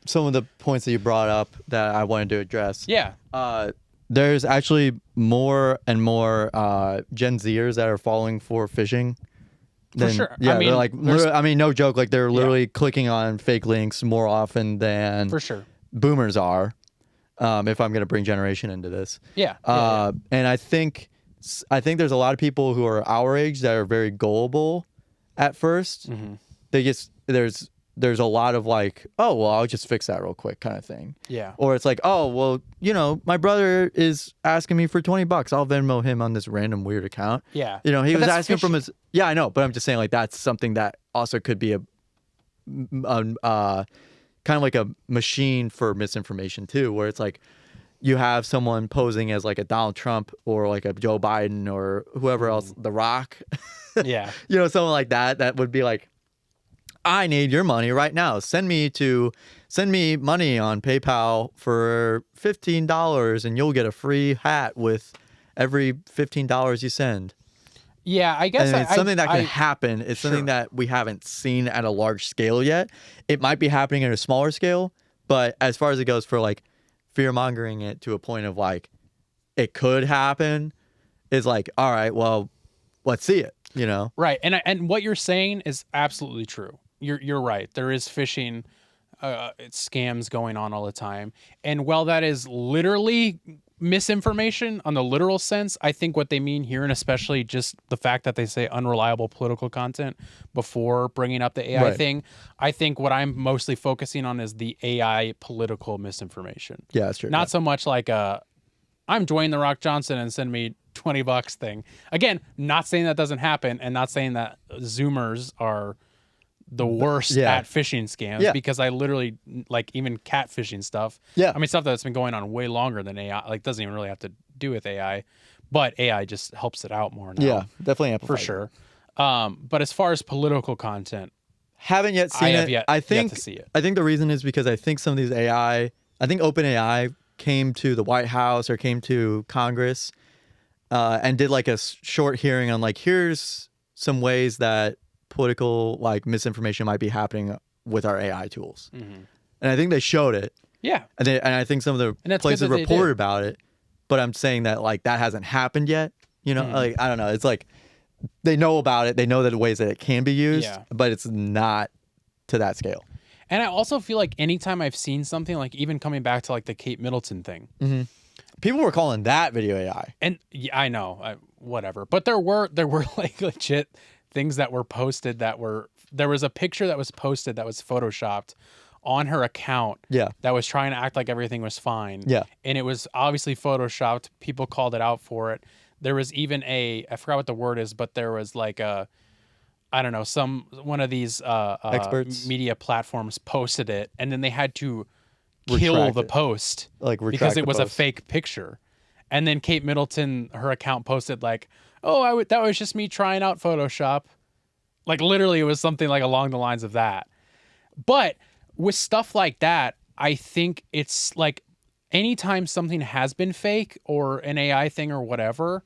some of the points that you brought up that I wanted to address. Yeah. There's actually more and more Gen Zers that are falling for phishing. Sure. Yeah, I mean, they're like, no joke. Like they're literally clicking on fake links more often than For sure. boomers are. If I'm going to bring generation into this. Yeah. And I think there's a lot of people who are our age that are very gullible at first. Mm-hmm. They just there's a lot of like, oh well, I'll just fix that real quick kind of thing. Yeah. Or it's like, oh well, my brother is asking me for $20. I'll Venmo him on this random weird account. Yeah. He But was that's asking from fishy. his. Yeah, I know, but I'm just saying like that's something that also could be a kind of like a machine for misinformation too, where it's like you have someone posing as like a Donald Trump or like a Joe Biden or whoever else, The Rock. Yeah. Someone like that would be like, I need your money right now. Send me money on PayPal for $15 and you'll get a free hat with every $15 you send. Yeah, I guess And it's something that can I- happen. It's something Sure. that we haven't seen at a large scale yet. It might be happening at a smaller scale, but as far as it goes for like fear mongering it to a point of like it could happen is like, all right, well, let's see it, Right. And what you're saying is absolutely true. You're right. There is phishing scams going on all the time. And while that is literally misinformation on the literal sense, I think what they mean here, and especially just the fact that they say unreliable political content before bringing up the AI Right. thing, I think what I'm mostly focusing on is the AI political misinformation. Yeah, that's true. Not so much like I'm Dwayne The Rock Johnson and send me $20 thing. Again, not saying that doesn't happen and not saying that Zoomers are the worst Yeah. at phishing scams because I literally like even catfishing stuff. Yeah. I mean, stuff that's been going on way longer than AI, like doesn't even really have to do with AI, but AI just helps it out more now. Yeah, definitely for amplified. sure. But as far as political content, Haven't yet seen I have it. yet I think to see it. I think the reason is because I think some of these I think OpenAI came to the White House or came to Congress and did like a short hearing on like, here's some ways that political like misinformation might be happening with our AI tools. Mm-hmm. And I think they showed it. Yeah. And I think some of And the that's good places that they reported did. about it, but I'm saying that like that hasn't happened yet. Like I don't know. It's like they know about it. They know the ways that it can be used, Yeah. but it's not to that scale. And I also feel like anytime I've seen something, like even coming back to like the Kate Middleton thing, People were calling that video AI. and yeah, I know, whatever. But there were like legit things that were posted there was a picture that was posted that was photoshopped on her account. Yeah. That was trying to act like everything was fine. Yeah. And it was obviously photoshopped. People called it out for it. There was even I forgot what the word is, but there was like I don't know, one of these Experts? media platforms posted it, and then they had to kill Retract the it. post Like retract because it the was post. a fake picture. And then Kate Middleton, her account posted like, "Oh, that was just me trying out Photoshop." Like literally, it was something like along the lines of that. But with stuff like that, I think it's like anytime something has been fake or an AI thing or whatever,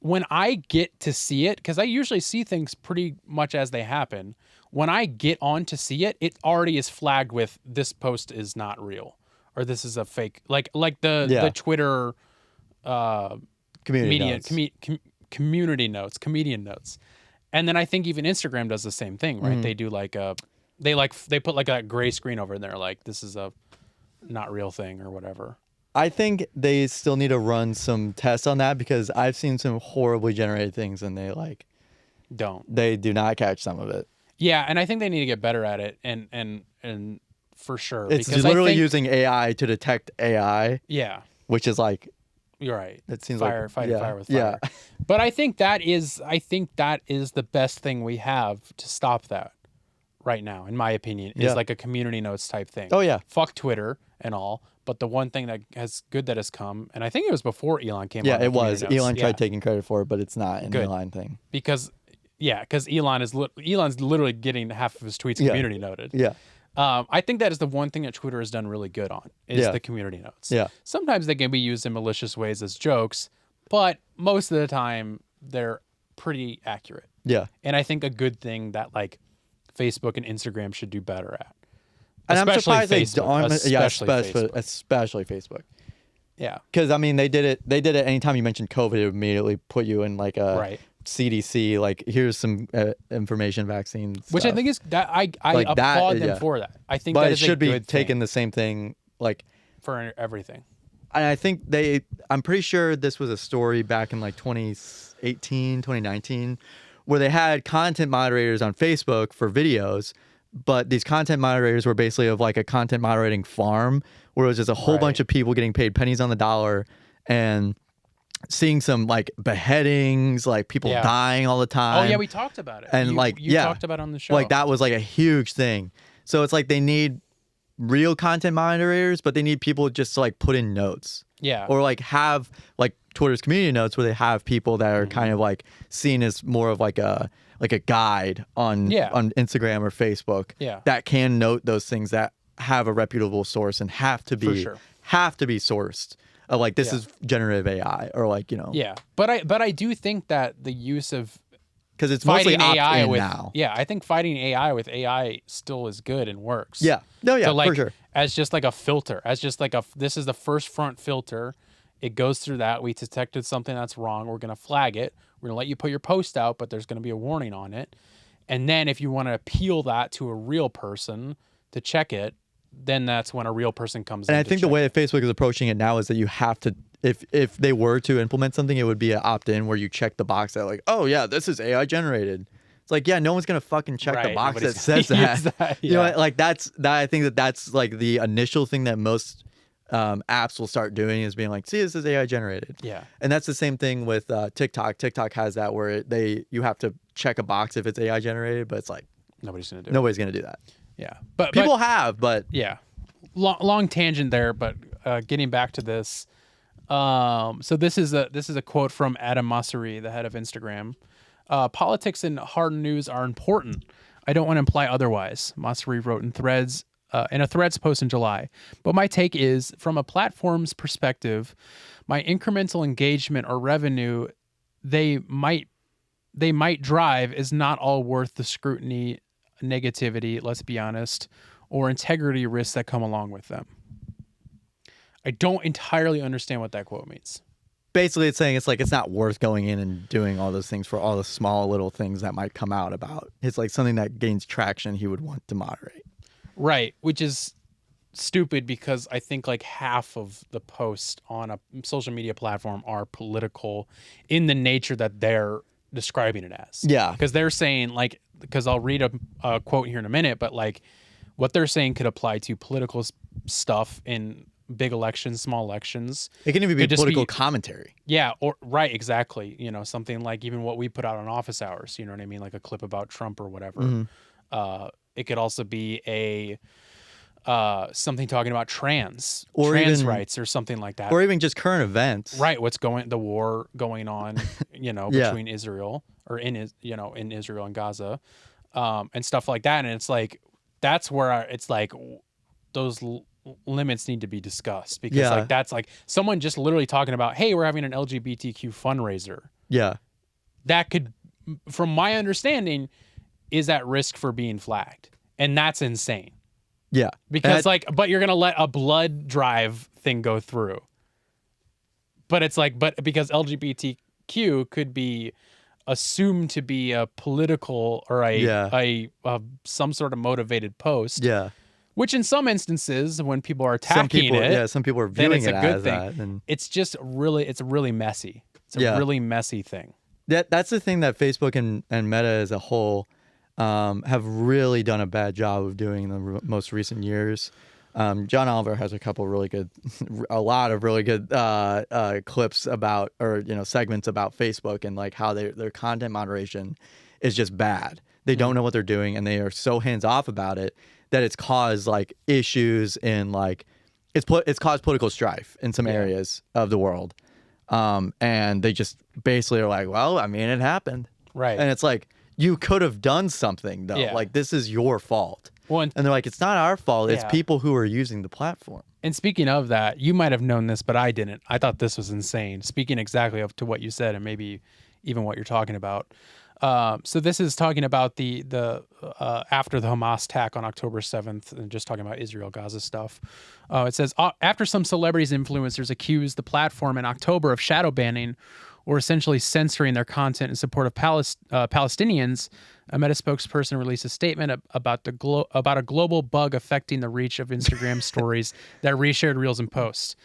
when I get to see it, because I usually see things pretty much as they happen, when I get on to see it, it already is flagged with this post is not real or this is a fake. Like the Twitter community notes, comedian notes. And then I think even Instagram does the same thing, right? They do like they put like a gray screen over there, like this is a not real thing or whatever. I think they still need to run some tests on that because I've seen some horribly generated things and they do not catch some of it. Yeah, and I think they need to get better at it and for sure. It's because literally using AI to detect AI. Yeah. Which is like, you're right. It seems fire with fire. Yeah. But I think that is the best thing we have to stop that right now, in my opinion, is like a community notes type thing. Oh yeah. Fuck Twitter and all. But the one thing that has come, and I think it was before Elon came. Yeah, it was. Elon tried taking credit for it, but it's not an Elon thing. Because Elon's literally getting half of his tweets community noted. Yeah. I think that is the one thing that Twitter has done really good on is the community notes. Yeah. Sometimes they can be used in malicious ways as jokes, but most of the time they're pretty accurate. Yeah. And I think a good thing that like Facebook and Instagram should do better at. And especially I'm surprised Facebook, they don't. Especially Facebook. Yeah. Because I mean, they did it. Anytime you mentioned COVID, it would immediately put you in like a CDC. Like here's some information, vaccines. Which I think is that I like applaud them for that. I think, but that it is should be taken thing the same thing like for everything. And I think I'm pretty sure this was a story back in like 2018, 2019, where they had content moderators on Facebook for videos. But these content moderators were basically of like a content moderating farm where it was just a whole bunch of people getting paid pennies on the dollar and seeing some like beheadings, like people dying all the time. Oh yeah, we talked about it. And you talked about it on the show. Like that was like a huge thing. So it's like they need real content moderators, but they need people just to like put in notes. Yeah. Or like have like Twitter's community notes where they have people that are kind of like seen as more of like a guide on Instagram or Facebook that can note those things that have a reputable source and have to be sourced. Like this is generative AI or like, you know. Yeah. But I do think that the use of because it's mostly AI opt-in now. Yeah, I think fighting AI with AI still is good and works. Yeah. No, yeah, so like, for sure. As just like a filter, this is the first front filter. It goes through that. We detected something that's wrong. We're going to flag it. We're going to let you put your post out, but there's going to be a warning on it. And then if you want to appeal that to a real person to check it, then that's when a real person comes in. And I think the way that Facebook is approaching it now is that you have to, if they were to implement something, it would be an opt-in where you check the box that like, oh yeah, this is AI generated. It's like, yeah, no one's going to fucking check the box that says that. You know, like I think that's like the initial thing that most apps will start doing is being like, see, this is AI generated. Yeah. And that's the same thing with TikTok. TikTok has that where you have to check a box if it's AI generated, but it's like nobody's going to do that. Yeah. But people have, but yeah. Long tangent there, but getting back to this. So this is a quote from Adam Mosseri, the head of Instagram. Politics and hard news are important. I don't want to imply otherwise, Mosseri wrote in a Threads post in July. But my take is, from a platform's perspective, my incremental engagement or revenue they might drive is not all worth the scrutiny, negativity, let's be honest, or integrity risks that come along with them. I don't entirely understand what that quote means. Basically, it's saying it's not worth going in and doing all those things for all the small little things that might come out about. It's like something that gains traction he would want to moderate. Right, which is stupid because I think like half of the posts on a social media platform are political in the nature that they're describing it as. Yeah. Because they're saying like, because I'll read a quote here in a minute, but like what they're saying could apply to political stuff in big elections, small elections. It can even be political commentary. Yeah, or right, exactly. You know, something like even what we put out on office hours, you know what I mean? Like a clip about Trump or whatever. Mm-hmm. It could also be a something talking about trans rights or something like that. Or even just current events. Right, the war going on, you know, between Israel or in Israel and Gaza, and stuff like that. And it's like, that's where it's like those limits need to be discussed because like that's like someone just literally talking about, hey, we're having an LGBTQ fundraiser. Yeah. That could, from my understanding, is at risk for being flagged. And that's insane. Yeah. Because but you're going to let a blood drive thing go through. But it's like, but because LGBTQ could be assumed to be a political or a some sort of motivated post. Yeah. Which in some instances, when people are attacking some people are viewing it as that. And it's just really, it's really messy. It's a really messy thing. That's the thing that Facebook and Meta as a whole have really done a bad job of doing in the most recent years. John Oliver has a lot of really good clips about, or segments about Facebook and like how their content moderation is just bad. They don't know what they're doing, and they are so hands off about it that it's caused like issues in like it's caused political strife in some areas of the world. And they just basically are like, well, I mean, it happened. Right. And it's like, you could have done something though. Yeah. Like, this is your fault. Well, and they're like, it's not our fault. It's people who are using the platform. And speaking of that, you might have known this, but I didn't. I thought this was insane. Speaking exactly to what you said, and maybe even what you're talking about. So this is talking about the after the Hamas attack on October 7th, and just talking about Israel-Gaza stuff. It says, after some celebrities influencers accused the platform in October of shadow banning or essentially censoring their content in support of Palestinians, a Meta spokesperson released a statement about a global bug affecting the reach of Instagram stories that reshared reels and posts.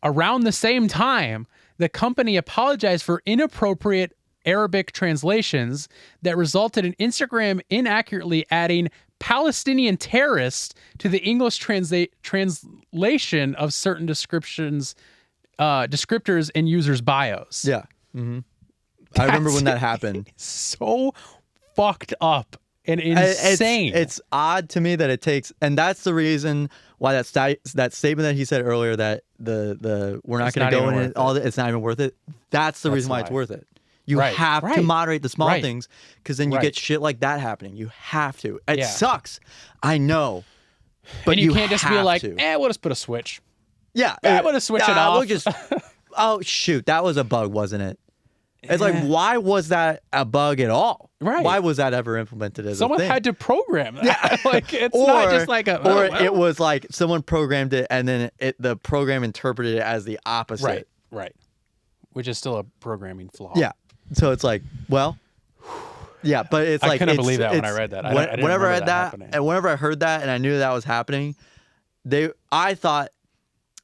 Around the same time, the company apologized for inappropriate Arabic translations that resulted in Instagram inaccurately adding Palestinian terrorist to the English translation of certain descriptors in users' bios. Yeah. Mm-hmm. I remember when that happened. So fucked up and insane. It's odd to me that it takes, and that's the reason why that statement that he said earlier, that the we're not going to go in it, all that, it's not even worth it. That's the reason why it's worth it. You have to moderate the small things, because then you get shit like that happening. You have to. It sucks. I know. But and you can't just be like, to. We'll just put a switch. Yeah. We'll just switch it off. We'll just, oh, shoot. That was a bug, wasn't it? It's like, why was that a bug at all? Right. Why was that ever implemented as Someone a thing? had to program that. Yeah. Like, it's not just like a... it was like someone programmed it, and then the program interpreted it as the opposite. Right. Which is still a programming flaw. Yeah. So it's like, well, yeah, but it's like, I couldn't believe that when I read that. Whenever I read that, and whenever I heard that, and I knew that was happening, I thought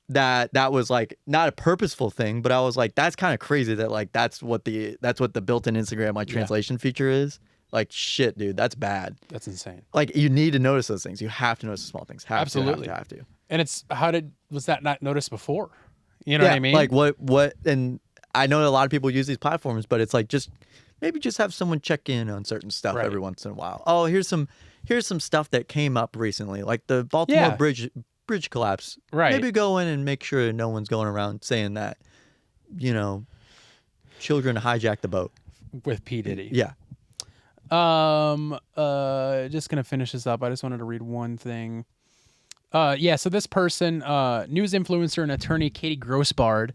that was like not a purposeful thing, but I was like, that's kind of crazy that like that's what the built-in Instagram like translation feature is. Like, shit, dude, that's bad. That's insane. Like, you need to notice those things. You have to notice the small things. Absolutely. Have to. And it's was that not noticed before? You know what I mean? Like what and I know a lot of people use these platforms, but it's like, maybe just have someone check in on certain stuff every once in a while. Oh, here's some stuff that came up recently, like the Baltimore bridge collapse. Right. Maybe go in and make sure no one's going around saying that, children hijacked the boat. With P. Diddy. Yeah. Just gonna finish this up. I just wanted to read one thing. So this person, news influencer and attorney Katie Grossbard,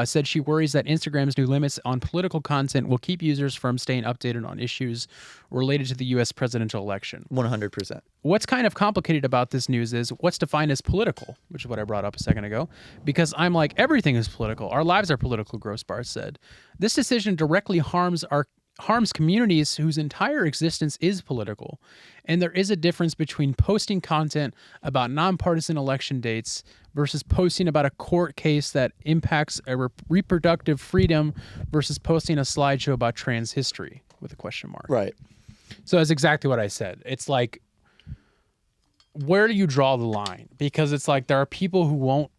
said she worries that Instagram's new limits on political content will keep users from staying updated on issues related to the U.S. presidential election. 100%. What's kind of complicated about this news is what's defined as political, which is what I brought up a second ago, because I'm like, everything is political. Our lives are political, Grossbard said. This decision directly harms communities whose entire existence is political. And there is a difference between posting content about nonpartisan election dates versus posting about a court case that impacts a reproductive freedom versus posting a slideshow about trans history with a question mark. Right. So that's exactly what I said. It's like, where do you draw the line? Because it's like, there are people who won't,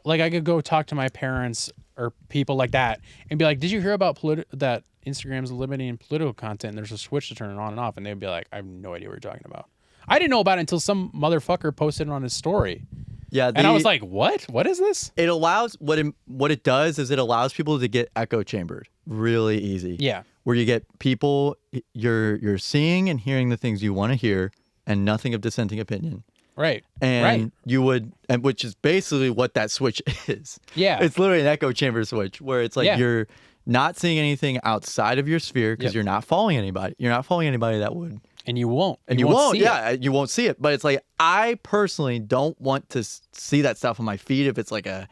like, I could go talk to my parents or people like that and be like, did you hear about that Instagram's limiting political content? And there's a switch to turn it on and off. And they'd be like, I have no idea what you're talking about. I didn't know about it until some motherfucker posted it on his story. Yeah. And I was like, what? What is this? It allows, what it does is it allows people to get echo chambered really easy. Yeah. Where you get people, you're seeing and hearing the things you want to hear and nothing of dissenting opinion. Right. And you would, and which is basically what that switch is. Yeah. It's literally an echo chamber switch where it's like you're not seeing anything outside of your sphere because you're not following anybody. You're not following anybody that would And you won't. And you won't. see it. Yeah, you won't see it. But it's like, I personally don't want to see that stuff on my feed if it's like a,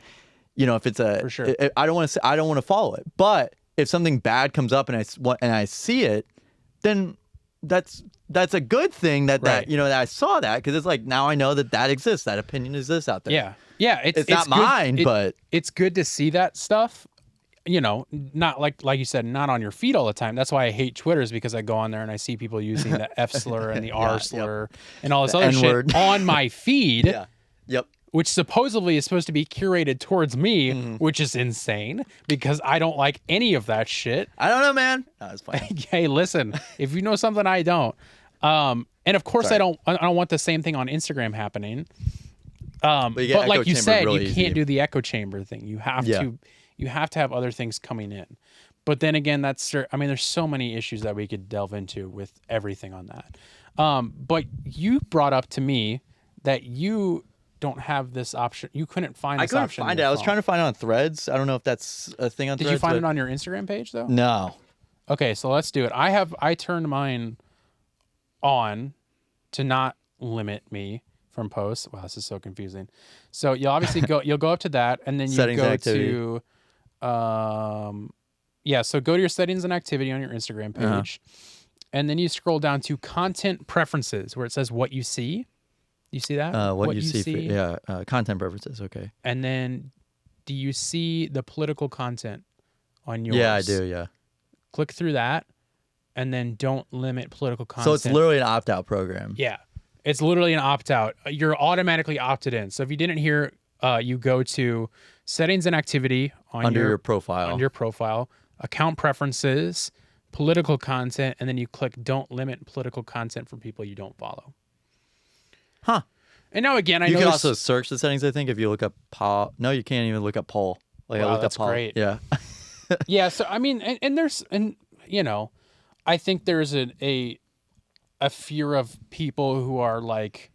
if it's a, For sure. I don't want to follow it. But if something bad comes up and I see it, then that's a good thing that Right. that I saw that, because it's like, now I know that exists, that opinion exists out there. Yeah. Yeah. It's not good. mine, but it's good to see that stuff. Not like you said, not on your feed all the time. That's why I hate Twitter, is because I go on there and I see people using the F slur and the R Yep. slur and all this The other N-word. shit on my feed. yeah, yep. Which supposedly is supposed to be curated towards me, which is insane because I don't like any of that shit. I don't know, man. No, it's fine. Hey, listen, if you know something I don't, and of course I don't want the same thing on Instagram happening. But you get But like echo you chamber said, really you easy. can't do the echo chamber thing. You have to have other things coming in. But then again, there's so many issues that we could delve into with everything on that. But you brought up to me that you don't have this option. You couldn't find this option. I couldn't find it. I was trying to find it on Threads. I don't know if that's a thing on Did Threads. you find but- it on your Instagram page though? No. Okay, so let's do it. I turned mine on to not limit me from posts. Wow, this is so confusing. So you'll obviously you'll go up to that, and then you Settings go and activity. to so go to your settings and activity on your Instagram page. And then you scroll down to content preferences, where it says what you see. You see that? What you see. Content preferences. Okay. And then do you see the political content on yours? Yeah, I do. Yeah. Click through that, and then don't limit political content. So it's literally an opt-out program. Yeah. It's literally an opt-out. You're automatically opted in. So if you didn't hear, you go to settings and activity Under your profile. on your profile, account preferences, political content, and then you click don't limit political content for people you don't follow. Huh. And now again, I You know can there's- also search the settings, I think, if you look up poll. No, you can't even look up poll. Like, I Wow, looked that's up poll. great. Yeah. Yeah, so I mean, and there's, and I think there's a fear of people who are like,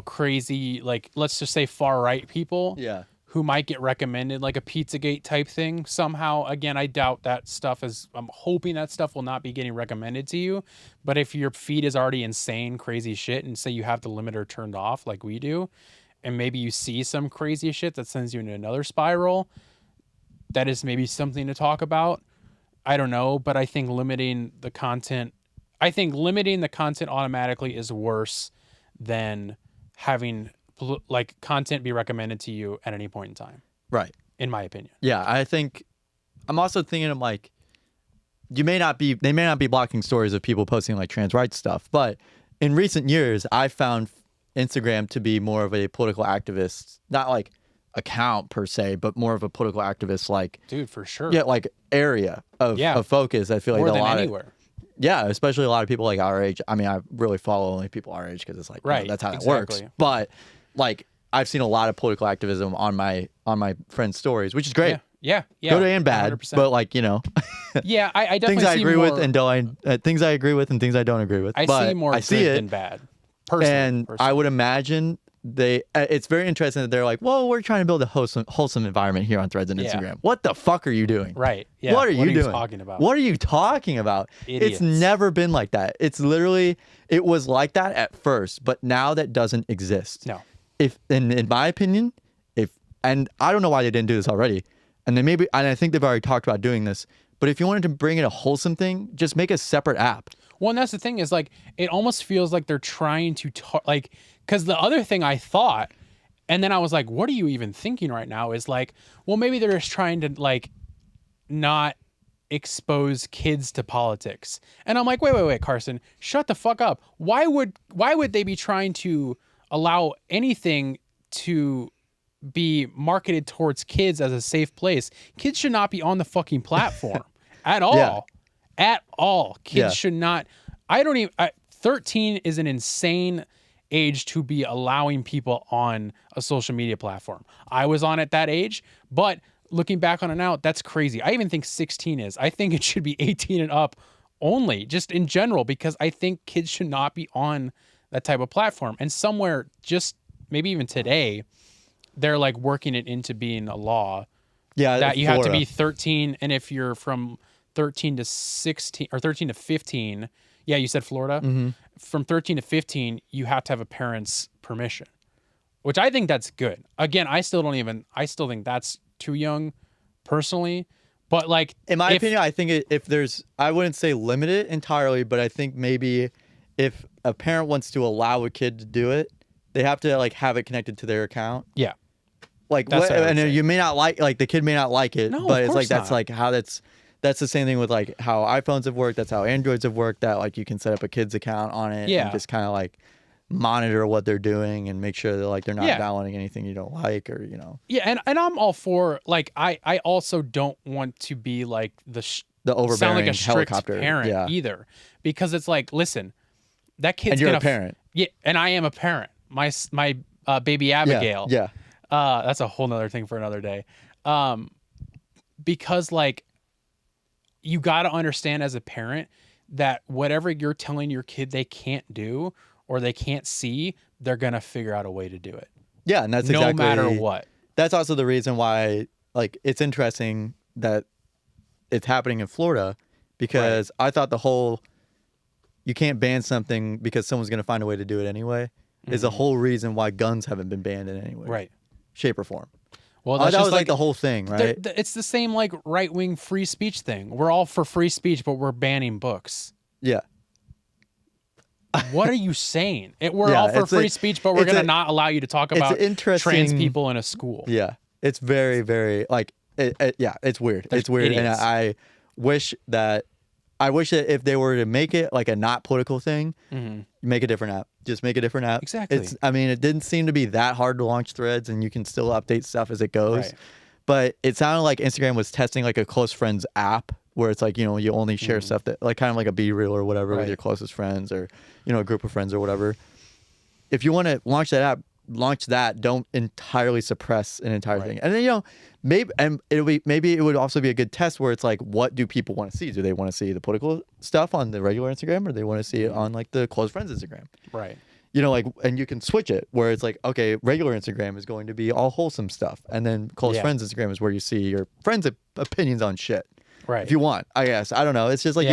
crazy, like let's just say far right people, Yeah. who might get recommended like a Pizzagate type thing somehow. Again, I doubt that stuff I'm hoping that stuff will not be getting recommended to you. But if your feed is already insane, crazy shit, and say you have the limiter turned off like we do, and maybe you see some crazy shit that sends you into another spiral, that is maybe something to talk about. I don't know, but I think limiting the content automatically is worse than having like content be recommended to you at any point in time, Right. in my opinion. Yeah. I think I'm also thinking of like, they may not be blocking stories of people posting like trans rights stuff, but in recent years, I found Instagram to be more of a political activist, not like account per se, but more of a political activist, like, Dude, for sure. yeah, like area of focus. I feel like More a than lot anywhere. yeah, especially a lot of people like our age. I mean, I really follow only people our age because it's like, Right, that's how it exactly. works. But like, I've seen a lot of political activism on my friends' stories, which is great. Yeah. Good and bad, 100%. but like, yeah, I definitely things I see agree more, with and don't things I agree with and things I don't agree with. I but see more I see good it, than bad. Personally, and I would imagine it's very interesting that they're like, well, we're trying to build a wholesome environment here on Threads and Yeah. Instagram. What the fuck are you doing? Right. Yeah. What are you doing? Talking about? What are you talking about? Idiots. It's never been like that. It's literally, it was like that at first, but now that doesn't exist. No. If, in my opinion, and I don't know why they didn't do this already, and I think they've already talked about doing this, but if you wanted to bring in a wholesome thing, just make a separate app. Well, and that's the thing is like, it almost feels like they're trying to talk, like, because the other thing I thought, and then I was like, what are you even thinking right now? Is like, well, maybe they're just trying to like not expose kids to politics. And I'm like, wait, Carson, shut the fuck up. Why would they be trying to allow anything to be marketed towards kids as a safe place? Kids should not be on the fucking platform at all. Yeah. At all. Kids Yeah. should not. 13 is an insane age to be allowing people on a social media platform. I was on at that age, but looking back on it now, that's crazy. I even think 16 is. I think it should be 18 and up only, just in general, because I think kids should not be on that type of platform. And somewhere, just maybe even today, they're like working it into being a law Yeah, that you have to Florida. be 13, and if you're from 13 to 16 or 13 to 15, Yeah, you said Florida. Mhm. From 13 to 15, you have to have a parent's permission, which I think that's good. Again, I still think that's too young, personally. But like, In my opinion, I think if there's, I wouldn't say limit it entirely, but I think maybe if a parent wants to allow a kid to do it, they have to like have it connected to their account. Yeah. Like, That's what I would and say. you may not like the kid may not like it, No, but of it's like course that's not. like how that's the same thing with like how iPhones have worked. That's how Androids have worked. That like you can set up a kid's account on it Yeah. and just kind of like monitor what they're doing and make sure that like they're not Yeah. downloading anything you don't like or Yeah, and I'm all for like I also don't want to be like the sound overbearing like a strict helicopter parent yeah. either, because it's like, listen, that kid's And you're gonna a parent. Yeah, and I am a parent. My baby Abigail. Yeah. That's a whole nother thing for another day. Because like, you got to understand as a parent that whatever you're telling your kid they can't do or they can't see, they're gonna figure out a way to do it. Yeah, and that's no exactly matter what. That's also the reason why like it's interesting that it's happening in Florida because I thought the whole you can't ban something because someone's going to find a way to do it anyway is the whole reason why guns haven't been banned in any way, Right. shape or form. Well, That that's just was like the whole thing, right? It's the same like right-wing free speech thing. We're all for free speech, but we're banning books. Yeah. What are you saying? We're Yeah, all for it's free a- speech, but we're it's going to a- not allow you to talk it's about interesting- trans people in a school. Yeah. It's very, very like, yeah, it's weird. They're It's weird. idiots. And I wish that if they were to make it like a not political thing, make a different app. Just make a different app. Exactly. I mean, it didn't seem to be that hard to launch threads and you can still update stuff as it goes. Right. But it sounded like Instagram was testing like a close friends app where it's like, you only share stuff that like kind of like a B reel or whatever with Right. your closest friends or, a group of friends or whatever. If you want to launch that app, launch that. Don't entirely suppress an entire thing. And then, maybe it would also be a good test where it's like, what do people want to see? Do they want to see the political stuff on the regular Instagram or do they want to see it on like the close friends Instagram? Right. And you can switch it where it's like, okay, regular Instagram is going to be all wholesome stuff. And then close Yeah. friends Instagram is where you see your friends' opinions on shit. Right. If you want, I guess. I don't know. It's just like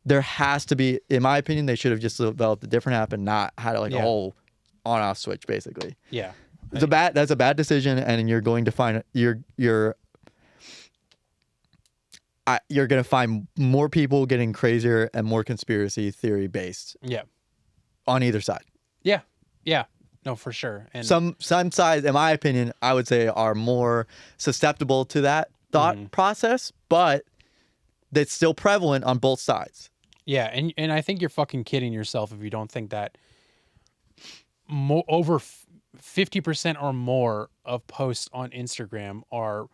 there has to be, in my opinion, they should have just developed a different app and not had like a whole on off switch basically. Yeah. That's a bad decision and you're going to find you're going to find more people getting crazier and more conspiracy theory based. Yeah. On either side. Yeah. Yeah. No, for sure. And Some sides, in my opinion, I would say are more susceptible to that thought process, but that's still prevalent on both sides. yeah, and I think you're fucking kidding yourself if you don't think that over 50% or more of posts on Instagram are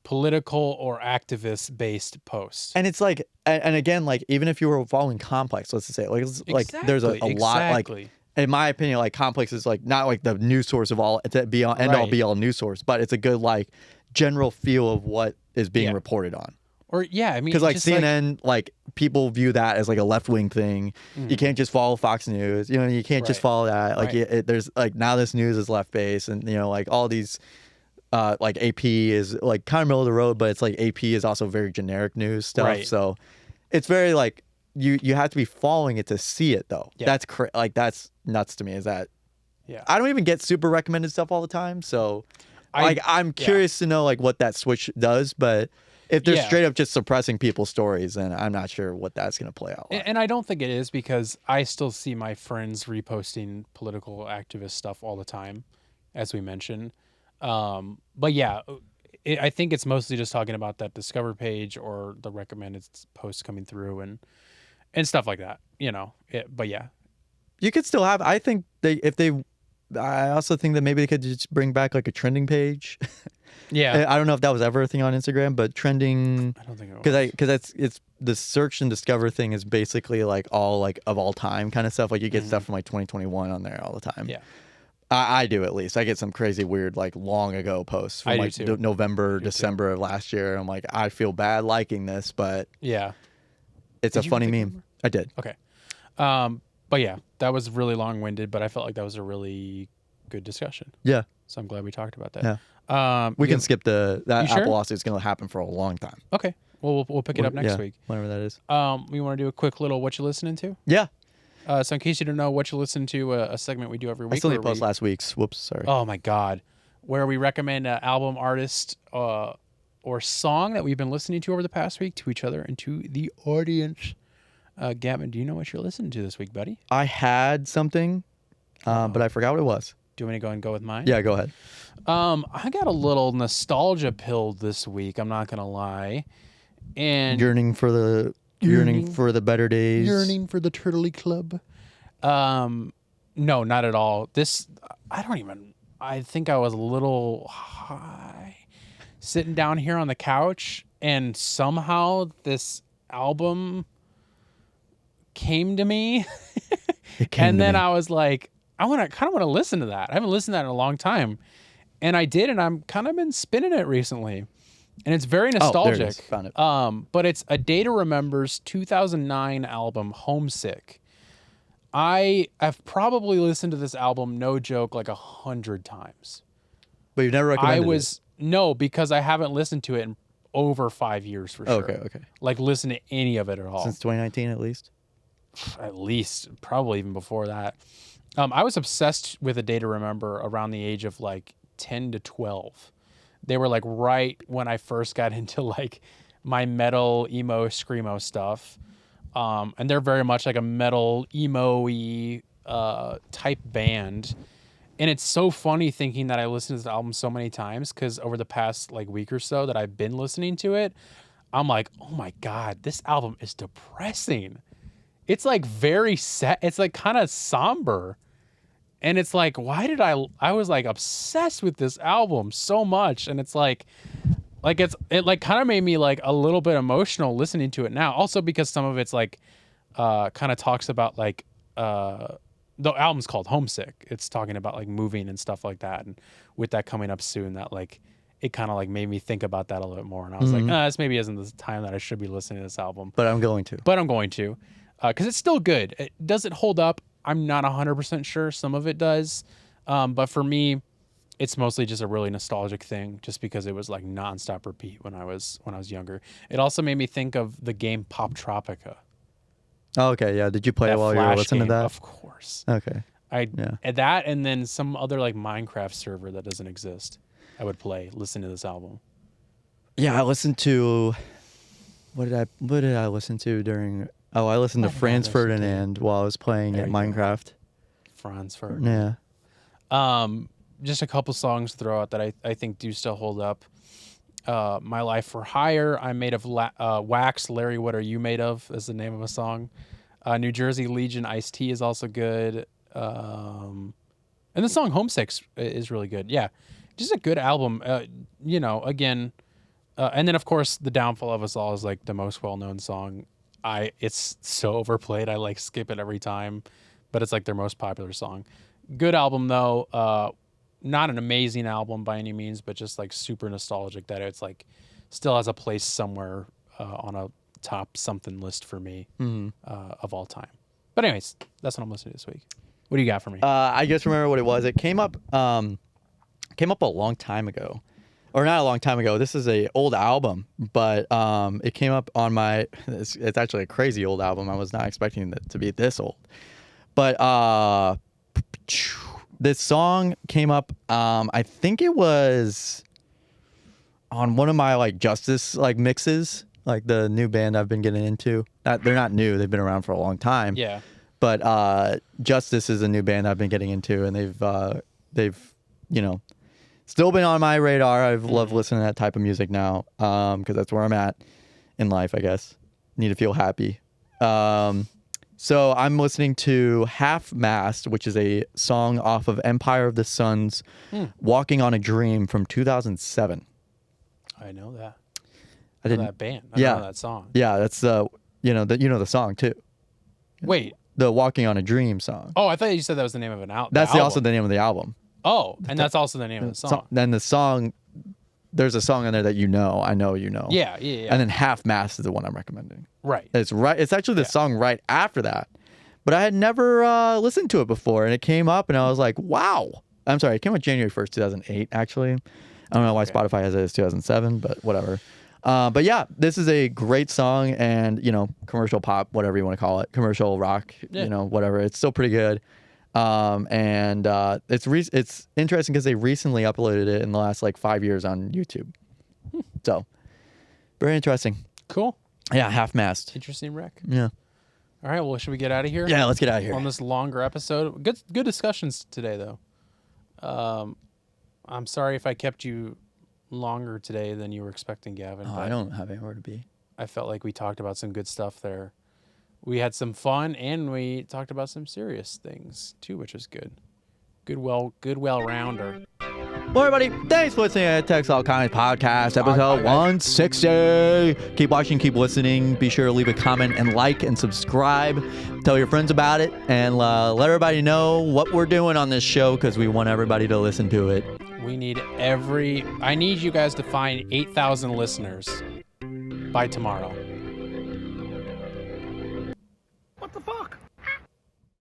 political or activist based posts. And it's like, and again, like even if you were following Complex, let's just say, like there's a lot, like in my opinion, like Complex is like not like the news source of all, it's a end all be all news source, but it's a good like general feel of what is being reported on. Or I mean, Because like just, CNN, like people view that as like a left wing thing. You can't just follow Fox News. You can't just follow that. Like there's like now this news is left based, and like all these, like AP is like kind of middle of the road, but it's like AP is also very generic news stuff. Right. So it's very like you have to be following it to see it though. Yeah. That's like that's nuts to me. Is that Yeah. I don't even get super recommended stuff all the time, so I'm curious to know like what that switch does, but. If they're straight up just suppressing people's stories, then I'm not sure what that's going to play out like. And I don't think it is, because I still see my friends reposting political activist stuff all the time, as we mentioned. But yeah, I think it's mostly just talking about that Discover page or the recommended posts coming through and stuff like that, but yeah. You could still have, I think I also think that maybe they could just bring back like a trending page. Yeah. I don't know if that was ever a thing on Instagram, but trending, I don't think it was. because it's the search and discover thing is basically like all like of all time kind of stuff. Like you get stuff from like 2021 on there all the time. Yeah. I do at least. I get some crazy weird like long ago posts from I do like too. November, December of last year. I'm like, I feel bad liking this, but Yeah. it's Did a you funny pick meme. November? I did. Okay. But yeah, that was really long-winded, but I felt like that was a really good discussion. Yeah. So I'm glad we talked about that. Yeah. We can skip that You sure? Apple lawsuit is going to happen for a long time. Okay. We'll pick it up next week. Whenever that is. We want to do a quick little what you listening to. Yeah. So in case you don't know, what you listen to, a segment we do every week. I still need to post last week's. Whoops, sorry. Oh my God, where we recommend an album, artist, or song that we've been listening to over the past week to each other and to the audience. Gavin, do you know what you're listening to this week, buddy? I had something, but I forgot what it was. Do you want me to go and go with mine? Yeah, go ahead. I got a little nostalgia pill this week. I'm not gonna lie, and Yearning for the better days. yearning for the Turtley Club. No, not at all. I think I was a little high, sitting down here on the couch, and somehow this album came to me, and then I was like, I kind of want to listen to that. I haven't listened to that in a long time, and I did, and I'm kind of been spinning it recently, and it's very nostalgic. There it is. Found it. But it's A Day to Remember's 2009 album Homesick. I have probably listened to this album, no joke, like 100 times. But you've never recommended it. No, because I haven't listened to it in over 5 years for sure. Okay. Like listen to any of it at all. Since 2019 at least? At least, probably even before that. I was obsessed with A Day to Remember around the age of like 10 to 12. They were like right when I first got into like my metal, emo, screamo stuff. And they're very much like a metal, emo-y type band. And it's so funny thinking that I listened to this album so many times because over the past like week or so that I've been listening to it, I'm like, oh my God, this album is depressing. It's like very sad. It's like kind of somber. And it's like, why did I was like obsessed with this album so much. And it's like it like kind of made me like a little bit emotional listening to it now. Also because some of it's like, kind of talks about like, the album's called Homesick. It's talking about like moving and stuff like that. And with that coming up soon, that like, it kind of like made me think about that a little bit more. And I was like, this maybe isn't the time that I should be listening to this album. But I'm going to. Because it's still good. Does it hold up? I'm not 100% sure. Some of it does. But for me, it's mostly just a really nostalgic thing just because it was like nonstop repeat when I was younger. It also made me think of the game Pop Tropica. Oh, okay, yeah. Did you play it while you were listening to that? Of course. Okay. That and then some other like Minecraft server that doesn't exist. I would listen to this album. Yeah, I listened to what did I listen to during I listened to Franz Ferdinand while I was playing at Minecraft. Franz Ferdinand. Yeah. Just a couple songs to throw out that I think do still hold up. My Life for Hire, I'm Made of Wax. Larry, What Are You Made Of is the name of a song. New Jersey Legion, Ice-T is also good. And the song Homesick is really good. Yeah, just a good album. Again, and then of course The Downfall of Us All is like the most well-known song. It's so overplayed. I like skip it every time, but it's like their most popular song. Good album though. Not an amazing album by any means, but just like super nostalgic that it's like still has a place somewhere on a top something list for me of all time. But anyways, that's what I'm listening to this week. What do you got for me? I just remember what it was. It came up a long time ago. Or not a long time ago. This is a old album, but it came up on my it's actually a crazy old album. I was not expecting it to be this old. But this song came up, I think it was on one of my like Justice like mixes, like the new band I've been getting into. They're not new, they've been around for a long time. Yeah. But Justice is a new band I've been getting into, and they've still been on my radar. I've loved listening to that type of music now, because that's where I'm at in life, I guess. Need to feel happy. So I'm listening to Half Mast, which is a song off of Empire of the Sun's Walking on a Dream from 2007. I know that. I didn't. That band. I know that song. Yeah, that's the song too. Wait. The Walking on a Dream song. Oh, I thought you said that was the name of an album. That's also the name of the album. Oh, and that's also the name of the song. Then the song, there's a song on there that I know you know. Yeah. And then Half Mast is the one I'm recommending. Right. It's actually the song right after that. But I had never listened to it before, and it came up, and I was like, wow. I'm sorry, it came out January 1st, 2008, actually. I don't know why Spotify has it as 2007, but whatever. But yeah, this is a great song, and commercial pop, whatever you want to call it, commercial rock, whatever. It's still pretty good. And it's interesting because they recently uploaded it in the last like 5 years on YouTube. So very interesting. Cool. Yeah, half-mast. Interesting rec. Yeah. All right, well, should we get out of here? Yeah, let's get out of here. On this longer episode. Good discussions today, though. I'm sorry if I kept you longer today than you were expecting, Gavin. I don't have anywhere to be. I felt like we talked about some good stuff there. We had some fun, and we talked about some serious things, too, which was good. Good well-rounder. Well, everybody, thanks for listening to Text All Kinds Podcast, episode 160. Keep watching, keep listening. Be sure to leave a comment and like and subscribe. Tell your friends about it, and let everybody know what we're doing on this show because we want everybody to listen to it. I need you guys to find 8,000 listeners by tomorrow. What the fuck?